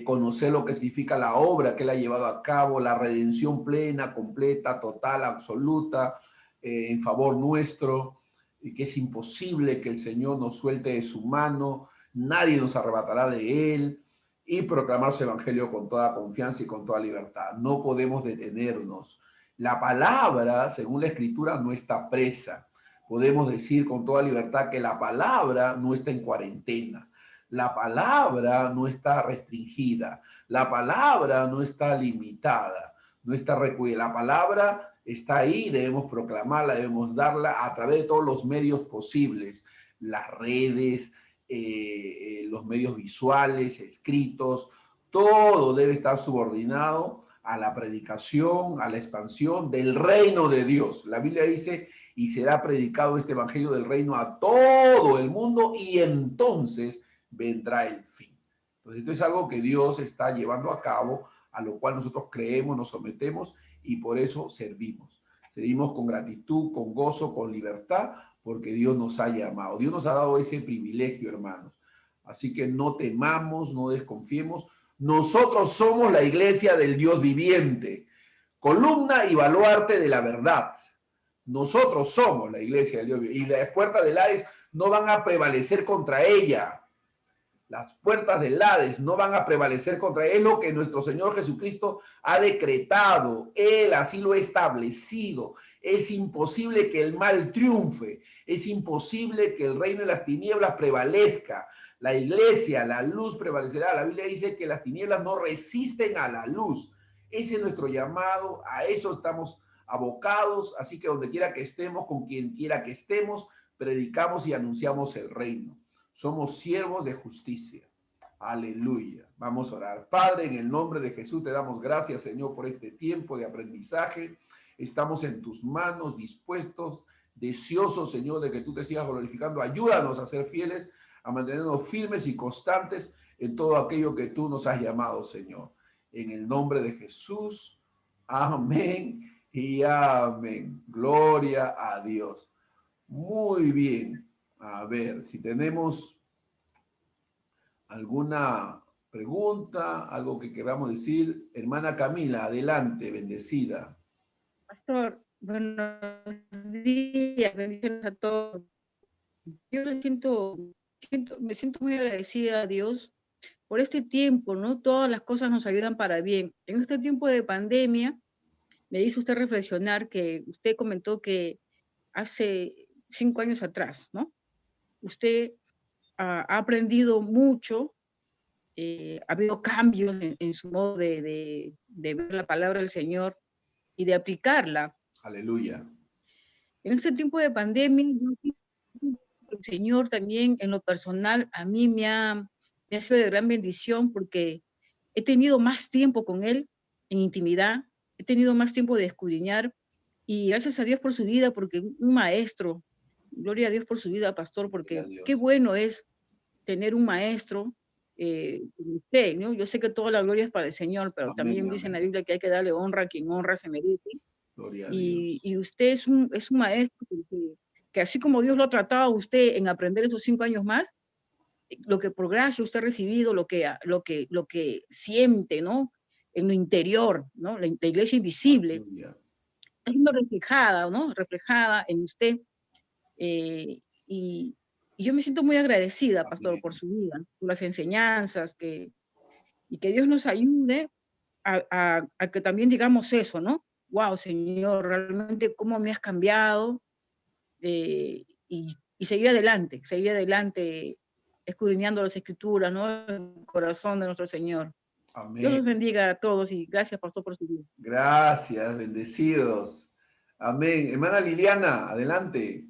S1: conocer lo que significa la obra que Él ha llevado a cabo, la redención plena, completa, total, absoluta, en favor nuestro, y que es imposible que el Señor nos suelte de su mano, nadie nos arrebatará de Él, y proclamar su evangelio con toda confianza y con toda libertad. No podemos detenernos. La palabra, según la Escritura, no está presa. Podemos decir con toda libertad que la palabra no está en cuarentena. La palabra no está restringida. La palabra no está limitada. No está recluida. La palabra está ahí, debemos proclamarla, debemos darla a través de todos los medios posibles. Las redes, los medios visuales, escritos, todo debe estar subordinado a la predicación, a la expansión del reino de Dios. La Biblia dice, y será predicado este evangelio del reino a todo el mundo y entonces vendrá el fin. Entonces, esto es algo que Dios está llevando a cabo, a lo cual nosotros creemos, nos sometemos y por eso servimos. Servimos con gratitud, con gozo, con libertad, porque Dios nos ha llamado. Dios nos ha dado ese privilegio, hermanos. Así que no temamos, no desconfiemos. Nosotros somos la iglesia del Dios viviente, columna y baluarte de la verdad. Nosotros somos la iglesia del Dios viviente y las puertas del Hades no van a prevalecer contra ella. Las puertas del Hades no van a prevalecer contra ella. Es lo que nuestro Señor Jesucristo ha decretado. Él así lo ha establecido. Es imposible que el mal triunfe. Es imposible que el reino de las tinieblas prevalezca. La iglesia, la luz prevalecerá. La Biblia dice que las tinieblas no resisten a la luz. Ese es nuestro llamado. A eso estamos abocados. Así que donde quiera que estemos, con quien quiera que estemos, predicamos y anunciamos el reino. Somos siervos de justicia. Aleluya. Vamos a orar. Padre, en el nombre de Jesús te damos gracias, Señor, por este tiempo de aprendizaje. Estamos en tus manos, dispuestos, deseosos, Señor, de que tú te sigas glorificando. Ayúdanos a ser fieles, a mantenernos firmes y constantes en todo aquello que tú nos has llamado, Señor. En el nombre de Jesús. Amén Y amén. Gloria a Dios. Muy bien. A ver, si tenemos alguna pregunta, algo que queramos decir. Hermana Camila, adelante, bendecida.
S3: Pastor, buenos días, bendiciones a todos. Yo me siento muy agradecida a Dios por este tiempo, ¿no? Todas las cosas nos ayudan para bien. En este tiempo de pandemia, me hizo usted reflexionar que usted comentó que hace 5 años atrás, ¿no? Usted ha aprendido mucho, ha habido cambios en su modo de ver la palabra del Señor y de aplicarla.
S1: Aleluya.
S3: En este tiempo de pandemia, el Señor también en lo personal a mí me ha sido de gran bendición porque he tenido más tiempo con Él en intimidad, he tenido más tiempo de escudriñar y gracias a Dios por su vida, porque un maestro, gloria a Dios por su vida, pastor, porque qué bueno es tener un maestro como usted, ¿no? Yo sé que toda la gloria es para el Señor, pero
S1: Amén,
S3: también dice en la Biblia que hay que darle honra a quien honra se merece.
S1: Gloria a Dios.
S3: Y usted es un maestro que así como Dios lo ha tratado a usted en aprender esos 5 años más, lo que por gracia usted ha recibido, lo que siente, ¿no? En lo interior, ¿no? La iglesia invisible,
S1: Aleluya.
S3: está siendo reflejada, ¿no? Reflejada en usted. Y yo me siento muy agradecida, pastor,
S1: Amén.
S3: por su vida, por las enseñanzas, y que Dios nos ayude a que también digamos eso, ¿no? Wow, Señor, realmente cómo me has cambiado, y seguir adelante, escudriñando las escrituras, ¿no? El corazón de nuestro Señor. Dios los
S1: Amén.
S3: bendiga a todos y gracias, pastor, por su vida.
S1: Gracias, bendecidos. Amén. Hermana Liliana, adelante.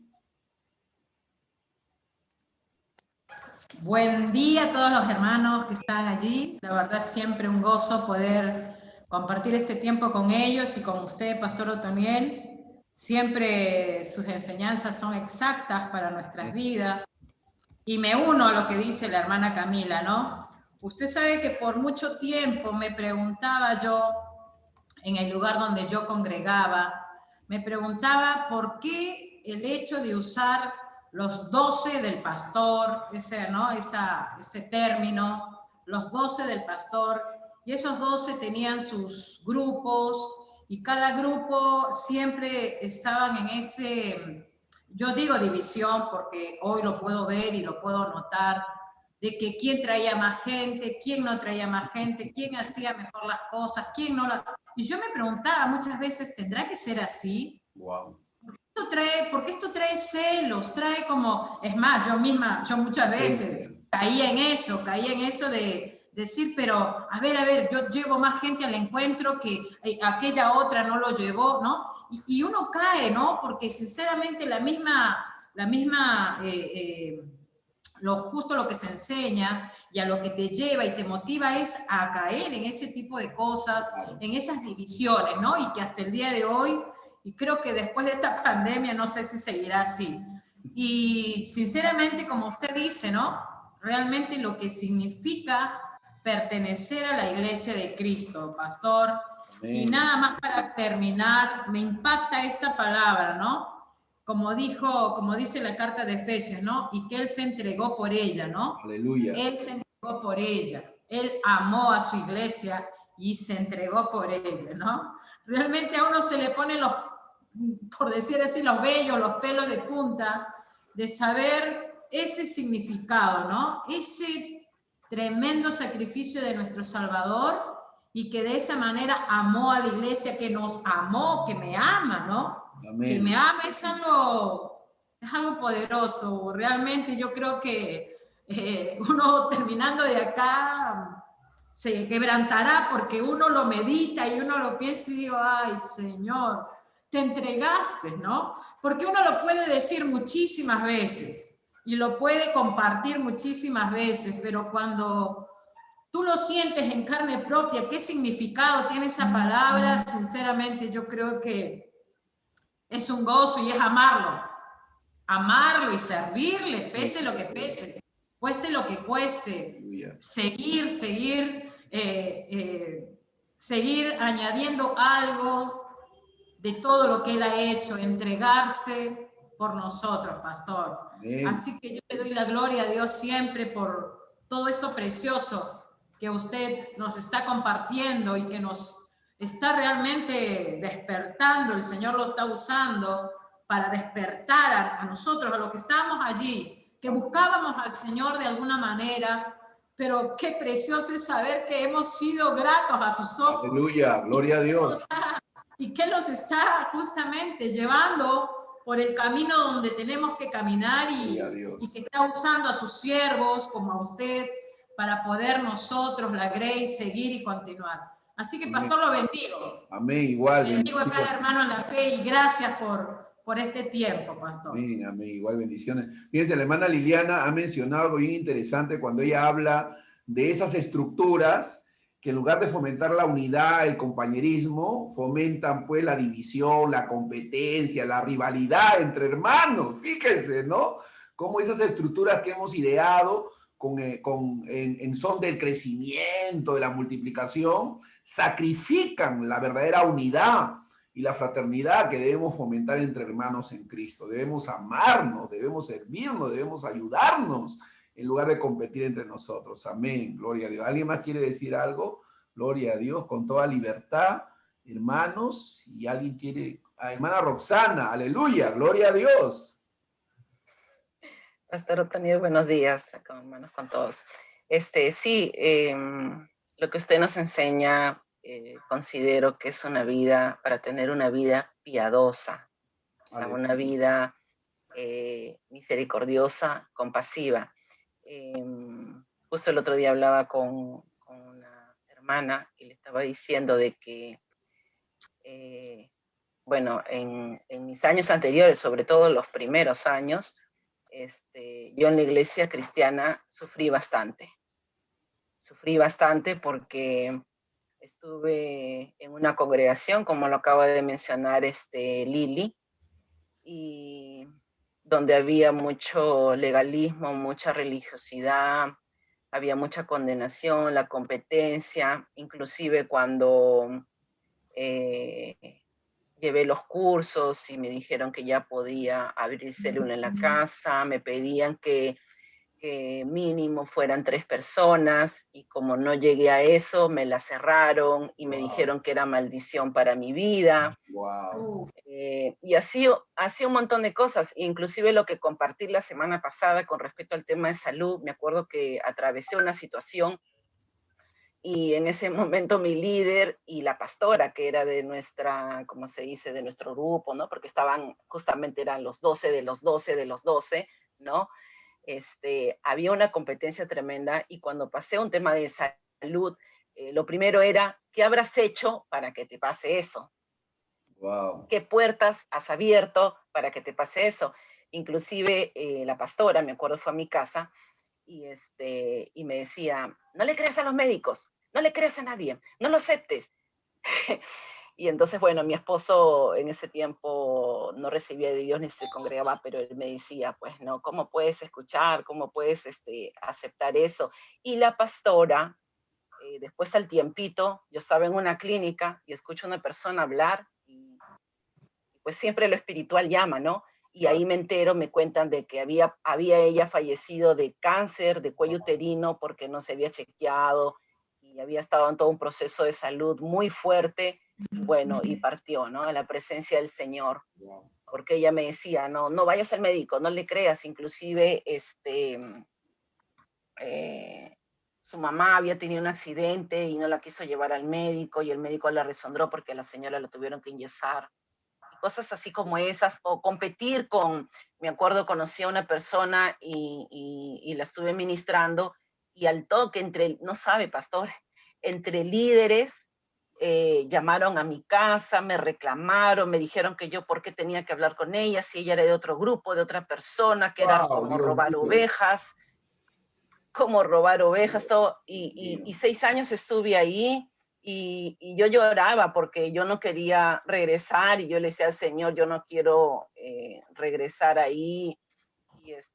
S4: Buen día a todos los hermanos que están allí. La verdad, siempre un gozo poder compartir este tiempo con ellos y con usted, Pastor Otoniel. Siempre sus enseñanzas son exactas para nuestras vidas. Y me uno a lo que dice la hermana Camila, ¿no? Usted sabe que por mucho tiempo me preguntaba yo, en el lugar donde yo congregaba, me preguntaba por qué el hecho de usar los 12 del pastor, ese término, los 12 del pastor, y esos 12 tenían sus grupos, y cada grupo siempre estaban en ese, yo digo división, porque hoy lo puedo ver y lo puedo notar, de que quién traía más gente, quién no traía más gente, quién hacía mejor las cosas, quién no las... Y yo me preguntaba muchas veces, ¿tendrá que ser así?
S1: Wow.
S4: Porque esto trae celos, trae como, es más, yo muchas veces caía en eso de decir, pero a ver, yo llevo más gente al encuentro que aquella otra no lo llevó, ¿no? Y uno cae, ¿no? Porque sinceramente justo lo que se enseña y a lo que te lleva y te motiva es a caer en ese tipo de cosas, en esas divisiones, ¿no? Y que hasta el día de hoy, y creo que después de esta pandemia, no sé si seguirá así. Y sinceramente, como usted dice, ¿no? Realmente lo que significa pertenecer a la iglesia de Cristo, pastor. Amén. Y nada más para terminar, me impacta esta palabra, ¿no? Como dice la carta de Efesios, ¿no? Y que Él se entregó por ella, ¿no?
S1: Aleluya.
S4: Él se entregó por ella. Él amó a su iglesia y se entregó por ella, ¿no? Realmente a uno se le ponen por decir así, los vellos, los pelos de punta, de saber ese significado, ¿no? Ese tremendo sacrificio de nuestro Salvador y que de esa manera amó a la iglesia, que nos amó, que me ama, ¿no? Amén. Que me ama es algo poderoso. Realmente yo creo que uno terminando de acá se quebrantará porque uno lo medita y uno lo piensa y digo, ay, Señor, te entregaste, ¿no? Porque uno lo puede decir muchísimas veces y lo puede compartir muchísimas veces, pero cuando tú lo sientes en carne propia, ¿qué significado tiene esa palabra? Sinceramente, yo creo que es un gozo y es amarlo y servirle, pese lo que pese, cueste lo que cueste, seguir añadiendo algo de todo lo que Él ha hecho, entregarse por nosotros, pastor.
S1: Amén.
S4: Así que yo le doy la gloria a Dios siempre por todo esto precioso que usted nos está compartiendo y que nos está realmente despertando. El Señor lo está usando para despertar a nosotros, a los que estábamos allí, que buscábamos al Señor de alguna manera, pero qué precioso es saber que hemos sido gratos a sus ojos.
S1: Aleluya, gloria a Dios.
S4: Y que nos está justamente llevando por el camino donde tenemos que caminar y que está usando a sus siervos como a usted para poder nosotros, la Grace, seguir y continuar. Así que, pastor, lo bendigo.
S1: Amén, igual.
S4: Bendigo a cada hermano en la fe y gracias por este tiempo, pastor.
S1: Amén, amén, igual bendiciones. Fíjense, la hermana Liliana ha mencionado algo bien interesante cuando ella habla de esas estructuras que en lugar de fomentar la unidad, el compañerismo, fomentan pues la división, la competencia, la rivalidad entre hermanos. Fíjense, ¿no? Cómo esas estructuras que hemos ideado en son del crecimiento, de la multiplicación, sacrifican la verdadera unidad y la fraternidad que debemos fomentar entre hermanos en Cristo. Debemos amarnos, debemos servirnos, debemos ayudarnos en lugar de competir entre nosotros. Amén, gloria a Dios. ¿Alguien más quiere decir algo? Gloria a Dios, con toda libertad, hermanos. Si alguien quiere, hermana Roxana, aleluya, gloria a Dios.
S2: Pastor Otoniel, buenos días, hermanos, con todos. Sí, lo que usted nos enseña, considero que es una vida, para tener una vida piadosa, o sea, una vida misericordiosa, compasiva. Justo el otro día hablaba con una hermana y le estaba diciendo de que, bueno, en mis años anteriores, sobre todo los primeros años, yo en la iglesia cristiana sufrí bastante porque estuve en una congregación, como lo acaba de mencionar Lili, y donde había mucho legalismo, mucha religiosidad, había mucha condenación, la competencia, inclusive cuando llevé los cursos y me dijeron que ya podía abrir célula en la casa, me pedían que mínimo fueran 3 personas y como no llegué a eso, me la cerraron y me dijeron que era maldición para mi vida.
S1: Wow.
S2: Y así un montón de cosas, inclusive lo que compartí la semana pasada con respecto al tema de salud. Me acuerdo que atravesé una situación y en ese momento mi líder y la pastora, que era de nuestra, ¿cómo se dice?, de nuestro grupo, ¿no? Porque justamente eran los 12 de los 12 de los 12, ¿no? Había una competencia tremenda y cuando pasé un tema de salud, lo primero era, ¿qué habrás hecho para que te pase eso?
S1: Wow.
S2: ¿Qué puertas has abierto para que te pase eso? Inclusive la pastora, me acuerdo, fue a mi casa y me decía, no le creas a los médicos, no le creas a nadie, no lo aceptes. Y entonces, bueno, mi esposo en ese tiempo no recibía de Dios ni se congregaba, pero él me decía, pues, no, ¿cómo puedes escuchar? ¿Cómo puedes aceptar eso? Y la pastora, después al tiempito, yo estaba en una clínica y escucho a una persona hablar y pues siempre lo espiritual llama, ¿no? Y ahí me entero, me cuentan de que había ella fallecido de cáncer de cuello uterino porque no se había chequeado y había estado en todo un proceso de salud muy fuerte, y bueno, y partió, ¿no? A la presencia del Señor. Porque ella me decía, no vayas al médico, no le creas, inclusive su mamá había tenido un accidente y no la quiso llevar al médico y el médico la resondró porque a la señora la tuvieron que inyesar. Cosas así como esas, o competir me acuerdo, conocí a una persona y la estuve ministrando, y al toque, no sabe, pastor, entre líderes, llamaron a mi casa, me reclamaron, me dijeron que yo por qué tenía que hablar con ella, si ella era de otro grupo, de otra persona, que era como robar ovejas, todo, y 6 años estuve ahí. Y yo lloraba porque yo no quería regresar y yo le decía al Señor, yo no quiero regresar ahí.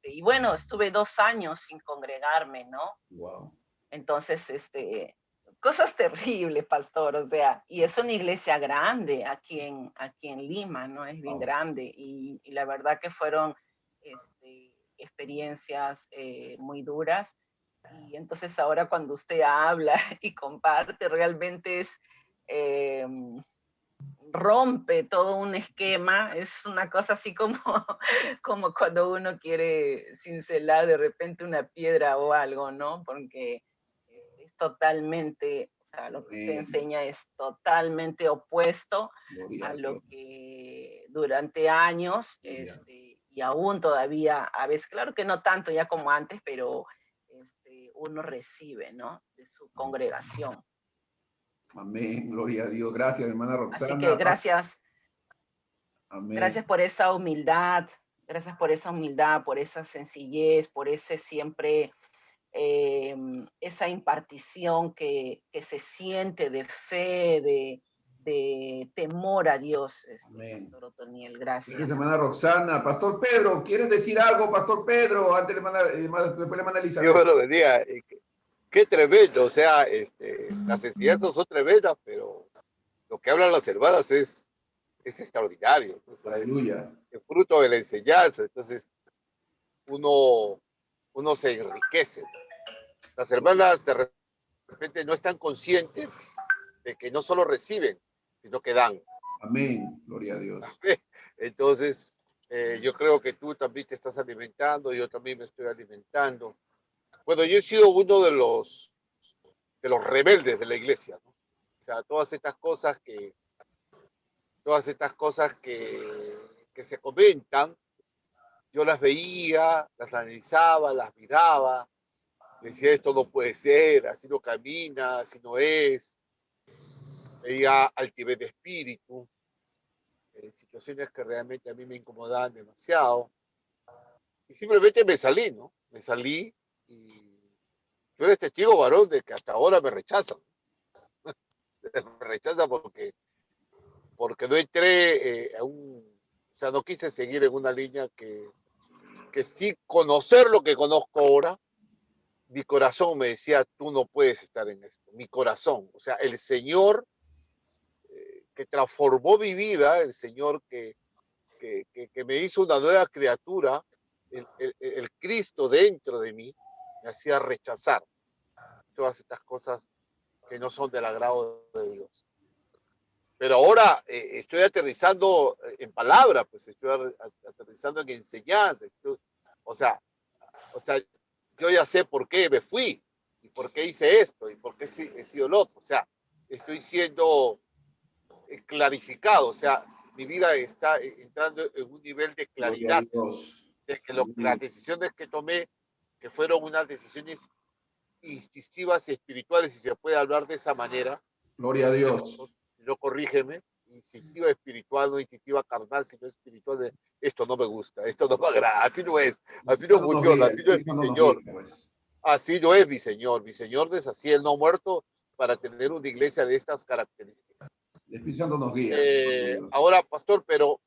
S2: Y bueno, estuve 2 años sin congregarme, ¿no?
S1: Wow.
S2: Entonces, cosas terribles, pastor, o sea, y es una iglesia grande aquí en Lima, ¿no? Es bien grande, y la verdad que fueron experiencias muy duras, y entonces ahora cuando usted habla y comparte, realmente rompe todo un esquema, es una cosa así como, como cuando uno quiere cincelar de repente una piedra o algo, ¿no? Porque es totalmente, o sea, lo que usted enseña es totalmente opuesto a lo que durante años, y aún todavía, a veces, claro que no tanto ya como antes, pero uno recibe, ¿no? De su congregación.
S1: Amén, gloria a Dios. Gracias, hermana Roxana.
S2: Así que gracias.
S1: Amén.
S2: Gracias por esa humildad, por esa sencillez, por ese siempre, esa impartición que se siente de fe, de temor a Dios,
S1: Amén.
S2: Pastor Otoniel. Gracias.
S1: Gracias, hermana Roxana. Pastor Pedro, ¿quieres decir algo, Pastor Pedro? Antes después le manda Elizabeth.
S5: Dios me lo bendiga. Qué tremendo, o sea, las enseñanzas son tremendas, pero lo que hablan las hermanas es extraordinario. O sea,
S1: Aleluya.
S5: es el fruto de la enseñanza. Entonces, uno se enriquece. Las hermanas de repente no están conscientes de que no solo reciben, sino que dan.
S1: Amén, gloria a Dios.
S5: Entonces, yo creo que tú también te estás alimentando, yo también me estoy alimentando. Bueno, yo he sido uno de los rebeldes de la iglesia, ¿no? O sea, todas estas cosas que se comentan, yo las veía, las analizaba, las miraba, decía, esto no puede ser, así no camina, así no es. Veía altivez de espíritu, situaciones que realmente a mí me incomodaban demasiado. Y simplemente me salí, ¿no? Me salí y tú eres testigo, varón, de que hasta ahora me rechazan. Me rechazan porque no entré o sea, no quise seguir en una línea que sí conocer lo que conozco ahora. Mi corazón me decía, tú no puedes estar en esto. Mi corazón, o sea, el Señor que transformó mi vida, el Señor que me hizo una nueva criatura, el Cristo dentro de mí, me hacía rechazar todas estas cosas que no son del agrado de Dios. Pero ahora estoy aterrizando en palabra, pues estoy aterrizando en enseñanza. O sea, yo ya sé por qué me fui, y por qué hice esto, y por qué he sido el otro. O sea, estoy siendo clarificado. O sea, mi vida está entrando en un nivel de claridad, de que las decisiones que tomé, que fueron unas decisiones instintivas y espirituales, si se puede hablar de esa manera.
S1: Gloria a Dios.
S5: No, corrígeme. Instintiva espiritual, no instintiva carnal, sino espiritual de esto no me gusta, esto no me agrada, así no es, así no funciona, así no es mi Señor. Así no es mi Señor. Mi Señor deshacía el no muerto para tener una iglesia de estas características.
S1: El Espíritu Santo nos guía.
S5: Ahora, pastor, pero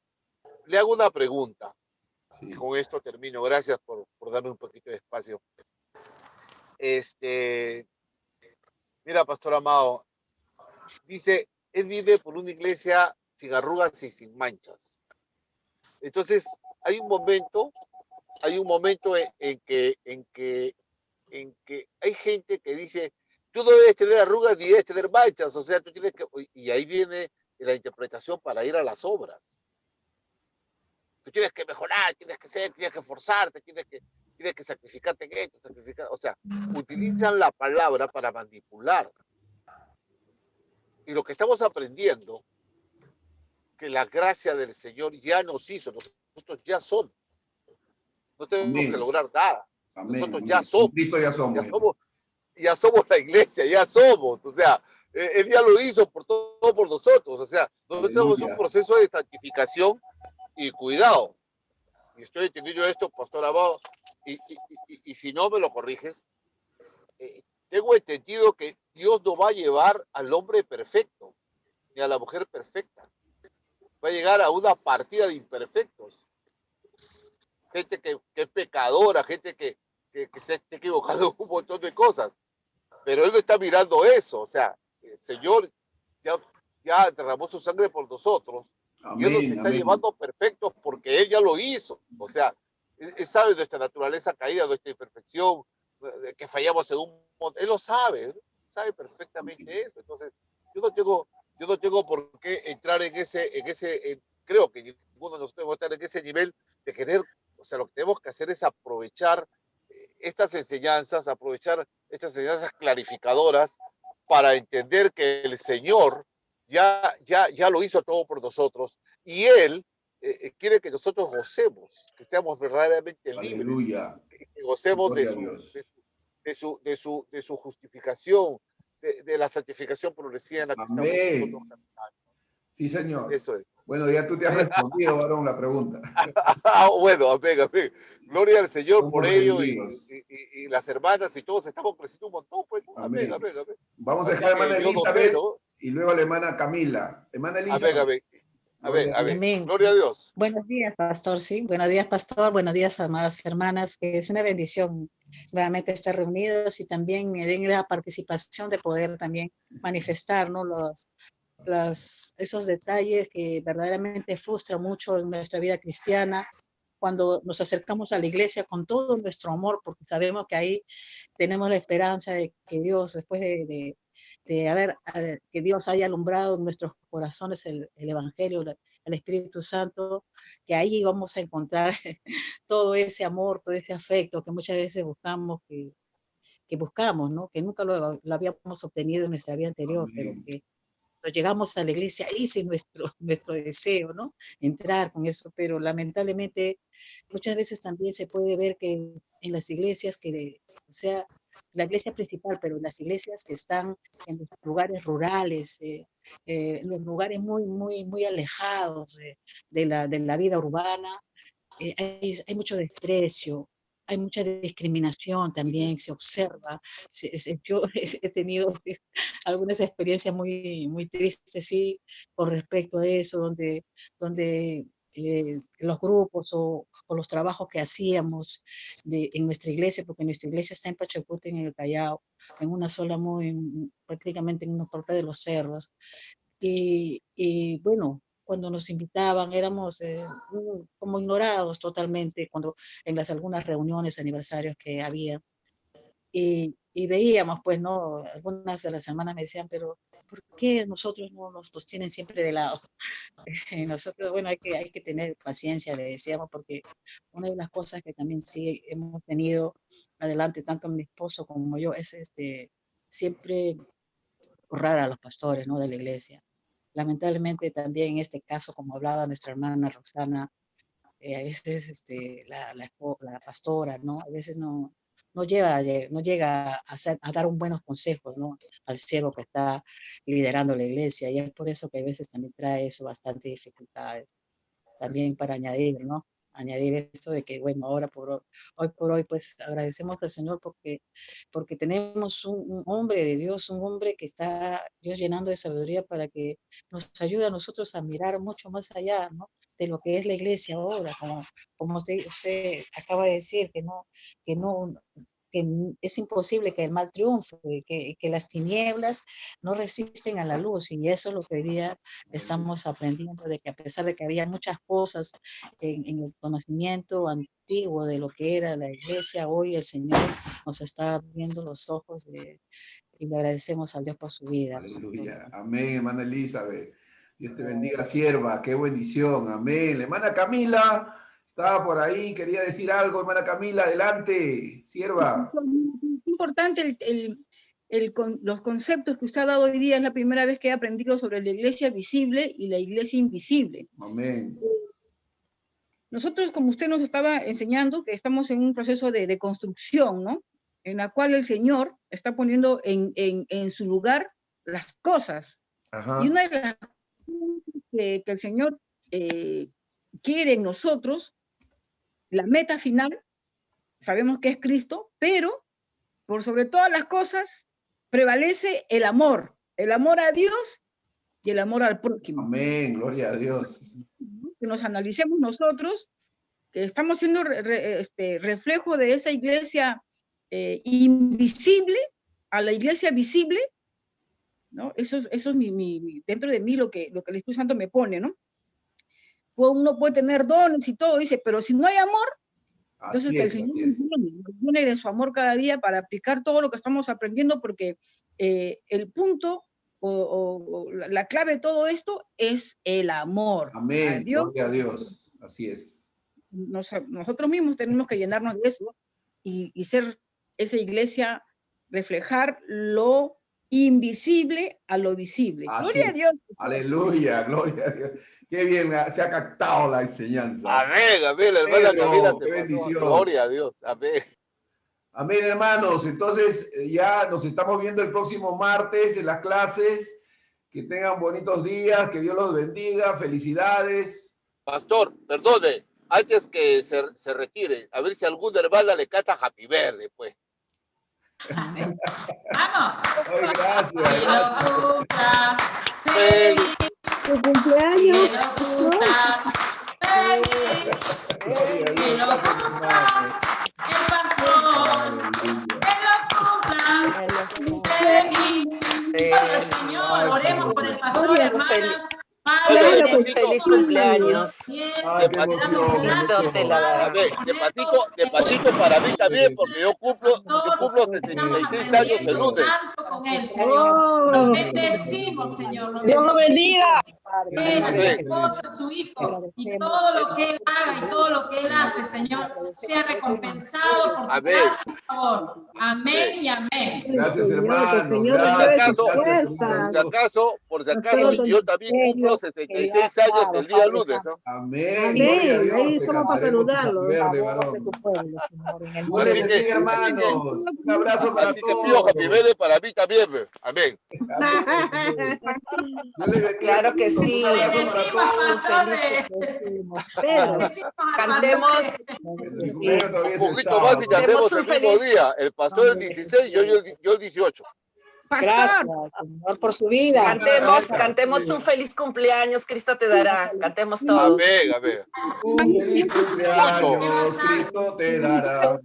S5: le hago una pregunta.
S1: Sí.
S5: Y con esto termino. Gracias por darme un poquito de espacio. Mira, pastor amado, dice, él vive por una iglesia sin arrugas y sin manchas. Entonces, hay un momento en que hay gente que dice, tú no debes tener arrugas ni debes tener manchas, o sea, tú tienes que, y ahí viene la interpretación para ir a las obras. Tú tienes que mejorar, tienes que forzarte, tienes que sacrificarte en esto, o sea, utilizan la palabra para manipular. Y lo que estamos aprendiendo, que la gracia del Señor ya nos hizo, nosotros ya somos. No tenemos que lograr nada. Nosotros ya somos.
S1: Cristo ya somos.
S5: Ya somos la iglesia, ya somos. O sea, Él ya lo hizo por nosotros. O sea, nosotros tenemos un proceso de santificación y cuidado. Y estoy entendiendo esto, pastor Amado, y si no me lo corriges, tengo entendido que Dios no va a llevar al hombre perfecto, ni a la mujer perfecta. Va a llegar a una partida de imperfectos. Gente que es pecadora, gente que se está equivocando en un montón de cosas. pero Él no está mirando eso. O sea, el Señor ya derramó su sangre por nosotros. Y Él nos
S1: Amén,
S5: está
S1: amén.
S5: llevando perfectos porque Él ya lo hizo. O sea, Él sabe nuestra naturaleza caída, nuestra imperfección, que fallamos en un montón. Él lo sabe perfectamente eso. Entonces, yo no tengo por qué entrar creo que ninguno de nosotros va a estar en ese nivel de querer, o sea, lo que tenemos que hacer es aprovechar aprovechar estas enseñanzas clarificadoras para entender que el Señor ya lo hizo todo por nosotros y Él quiere que nosotros gocemos, que seamos verdaderamente libres,
S1: Aleluya.
S5: que gocemos
S1: Gloria a Dios.
S5: de su justificación, de la santificación progresiva en la que estamos nosotros
S1: Amén.
S5: caminando.
S1: Sí, señor.
S5: Eso es.
S1: Bueno, ya tú te has respondido, varón, la pregunta.
S5: Bueno, amén, amén. Gloria al Señor por
S1: Somos
S5: ello
S1: redimidos.
S5: y las hermanas y todos estamos creciendo un montón, pues, ¿no? Amén,
S1: Amén.
S5: amén, amén.
S1: Vamos a
S5: Así
S1: dejar a la hermana
S5: que yo no sé,
S1: Elizabeth
S5: ¿no?
S1: y luego a la hermana Camila. Hermana
S5: Amén,
S1: Elizabeth.
S5: amén. Amén,
S1: Gloria a Dios.
S5: amén.
S6: Amén.
S5: Gloria a Dios.
S6: Buenos días, pastor, sí. Buenos días, pastor. Buenos días, amadas hermanas. Que es una bendición nuevamente estar reunidos y también me den la participación de poder también manifestar, ¿no? Esos detalles que verdaderamente frustran mucho en nuestra vida cristiana cuando nos acercamos a la iglesia con todo nuestro amor, porque sabemos que ahí tenemos la esperanza de que Dios, después de que Dios haya alumbrado en nuestros corazones el Evangelio, el Espíritu Santo, que ahí vamos a encontrar todo ese amor, todo ese afecto que muchas veces buscamos, ¿no? Que nunca lo habíamos obtenido en nuestra vida anterior, pero
S1: Amén.
S6: que cuando llegamos a la iglesia, ese es nuestro deseo, ¿no? Entrar con eso, pero lamentablemente muchas veces también se puede ver que en las iglesias, o sea, la iglesia principal, pero en las iglesias que están en los lugares rurales, en los lugares muy, muy, muy alejados de la vida urbana, hay mucho desprecio, hay mucha discriminación también, se observa. Yo he tenido algunas experiencias muy, muy tristes, sí, con respecto a eso, donde los grupos o los trabajos que hacíamos en nuestra iglesia, porque nuestra iglesia está en Pachacuti, en el Callao, en una zona prácticamente en una parte de los cerros, y bueno, cuando nos invitaban éramos como ignorados totalmente en algunas reuniones, aniversarios que había. Y veíamos, pues, ¿no? Algunas de las hermanas me decían, pero ¿por qué nosotros no nos tienen siempre de lado? Y nosotros, bueno, hay que tener paciencia, le decíamos, porque una de las cosas que también sí hemos tenido adelante, tanto mi esposo como yo, es siempre honrar a los pastores, ¿no? De la iglesia. Lamentablemente también en este caso, como hablaba nuestra hermana Roxana, a veces la pastora, ¿no? A veces no llega a dar un buenos consejos, ¿no? Al siervo que está liderando la iglesia, y es por eso que a veces también trae eso bastante dificultades. También para añadir, ¿no? Añadir esto de que, bueno, hoy por hoy, pues agradecemos al Señor porque tenemos un hombre de Dios, un hombre que está Dios llenando de sabiduría para que nos ayude a nosotros a mirar mucho más allá, ¿no? De lo que es la iglesia ahora, como usted acaba de decir, que no, que es imposible que el mal triunfe, que las tinieblas no resisten a la luz, y eso es lo que hoy día estamos aprendiendo, de que a pesar de que había muchas cosas en el conocimiento antiguo de lo que era la iglesia, hoy el Señor nos está abriendo los ojos y le agradecemos a Dios por su vida.
S1: Aleluya. Amén, hermana Elizabeth. Dios te bendiga, sierva. Qué bendición. Amén. La hermana Camila estaba por ahí, quería decir algo. Hermana Camila, adelante, sierva.
S3: Es importante los conceptos que usted ha dado hoy día. Es la primera vez que he aprendido sobre la iglesia visible y la iglesia invisible.
S1: Amén.
S3: Nosotros, como usted nos estaba enseñando, que estamos en un proceso de construcción, ¿no? En la cual el Señor está poniendo en su lugar las cosas.
S1: Ajá.
S3: Y una de las cosas que el Señor quiere en nosotros, la meta final, sabemos que es Cristo, pero por sobre todas las cosas prevalece el amor a Dios y el amor al prójimo.
S1: Amén, gloria a Dios.
S3: Que nos analicemos nosotros, que estamos siendo reflejo de esa iglesia invisible, a la iglesia visible, ¿no? Eso es dentro de mí lo que el Espíritu Santo me pone, ¿no? Uno puede tener dones y todo, dice, pero si no hay amor, entonces que el Señor nos llene de su amor cada día para aplicar todo lo que estamos aprendiendo, porque el punto o la clave de todo esto es el amor.
S1: Amén,
S3: A Dios,
S1: gloria a Dios, así es.
S3: Nosotros mismos tenemos que llenarnos de eso y ser esa iglesia, reflejar lo invisible a lo visible.
S1: Así
S3: Gloria a Dios.
S1: Aleluya, gloria a Dios. Qué bien se ha captado la enseñanza.
S5: Amén, amén, la hermana
S1: Pedro,
S5: Camila se
S1: qué
S5: pasó.
S1: bendición.
S5: Gloria a Dios, amén.
S1: Amén, hermanos. Entonces, ya nos estamos viendo el próximo martes en las clases. Que tengan bonitos días, que Dios los bendiga. Felicidades.
S5: Pastor, perdone, antes que se retire, a ver si alguna hermana le canta Happy Verde, pues.
S4: Vamos.
S1: Ay, gracias.
S4: Que lo cumpla feliz.
S7: Tu cumpleaños.
S4: Que lo cumpla feliz. Que lo cumpla el pastor. Que lo cumpla feliz. Gloria al Señor. Oremos por el pastor, hermanas. Padre,
S2: Claro,
S4: de
S2: pues, feliz cumpleaños.
S1: Ay, qué emoción.
S2: Dios te la dará.
S5: A ver, de patito para mí también, porque yo cumplo 76 años el lunes.
S4: Con él, Señor. Los bendecimos, Señor. Los
S7: Dios lo bendiga.
S4: Él, su
S5: Amén.
S4: esposa, su hijo, y todo lo que él haga y todo lo que él hace, Señor, sea recompensado por tu
S5: Amén.
S4: gracia y favor. Amén y amén.
S1: Gracias,
S7: Señor, que el
S1: hermanos.
S7: Señor
S1: Gracias,
S7: renueve sus
S1: gracias,
S7: fuerzas.
S5: Por si acaso, yo también cumplo 76 años el día lunes, ¿no?
S1: Amén. Gloria a
S7: Amén.
S1: Dios.
S7: Ahí
S1: Te
S7: estamos para
S1: cantaremos tu
S7: saludarlos.
S1: Happy Verde, varón. Dios les
S5: Así que-
S1: bendiga, hermanos. Un abrazo para
S5: Así que pido
S1: todos.
S5: Happy Verde para mí también, pues. Amén.
S1: Amén. Dios les bendiga.
S2: Claro que sí.
S1: Un abrazo
S4: Bendecimos,
S1: para
S4: pastor.
S7: Pedro,
S2: Cantemos,
S1: todos. Mi cumpleaños todavía
S5: Un
S1: es el
S5: poquito más y
S1: sábado.
S5: ya hacemos
S2: un
S5: el mismo
S2: feliz-
S5: día. El pastor el 16 y yo el 18.
S6: Gracias,
S3: Pastor,
S6: Señor, por su vida.
S2: cantemos un feliz cumpleaños, Cristo te dará. Cantemos todos.
S5: Amén, amén.
S1: Un feliz cumpleaños, Cristo te dará.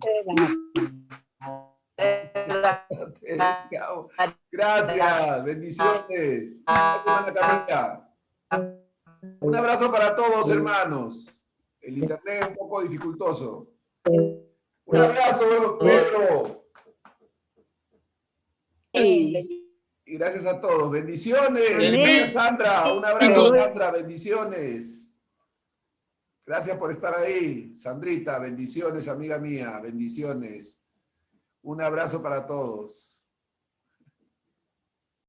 S1: Gracias, bendiciones. Hermana Camila. Un abrazo para todos, hermanos. El internet es un poco dificultoso. Un abrazo, Pedro. Y gracias a todos. Bendiciones.
S7: Amén.
S1: Sandra, un abrazo, Sandra. Bendiciones. Gracias por estar ahí. Sandrita, bendiciones, amiga mía. Bendiciones. Un abrazo para todos.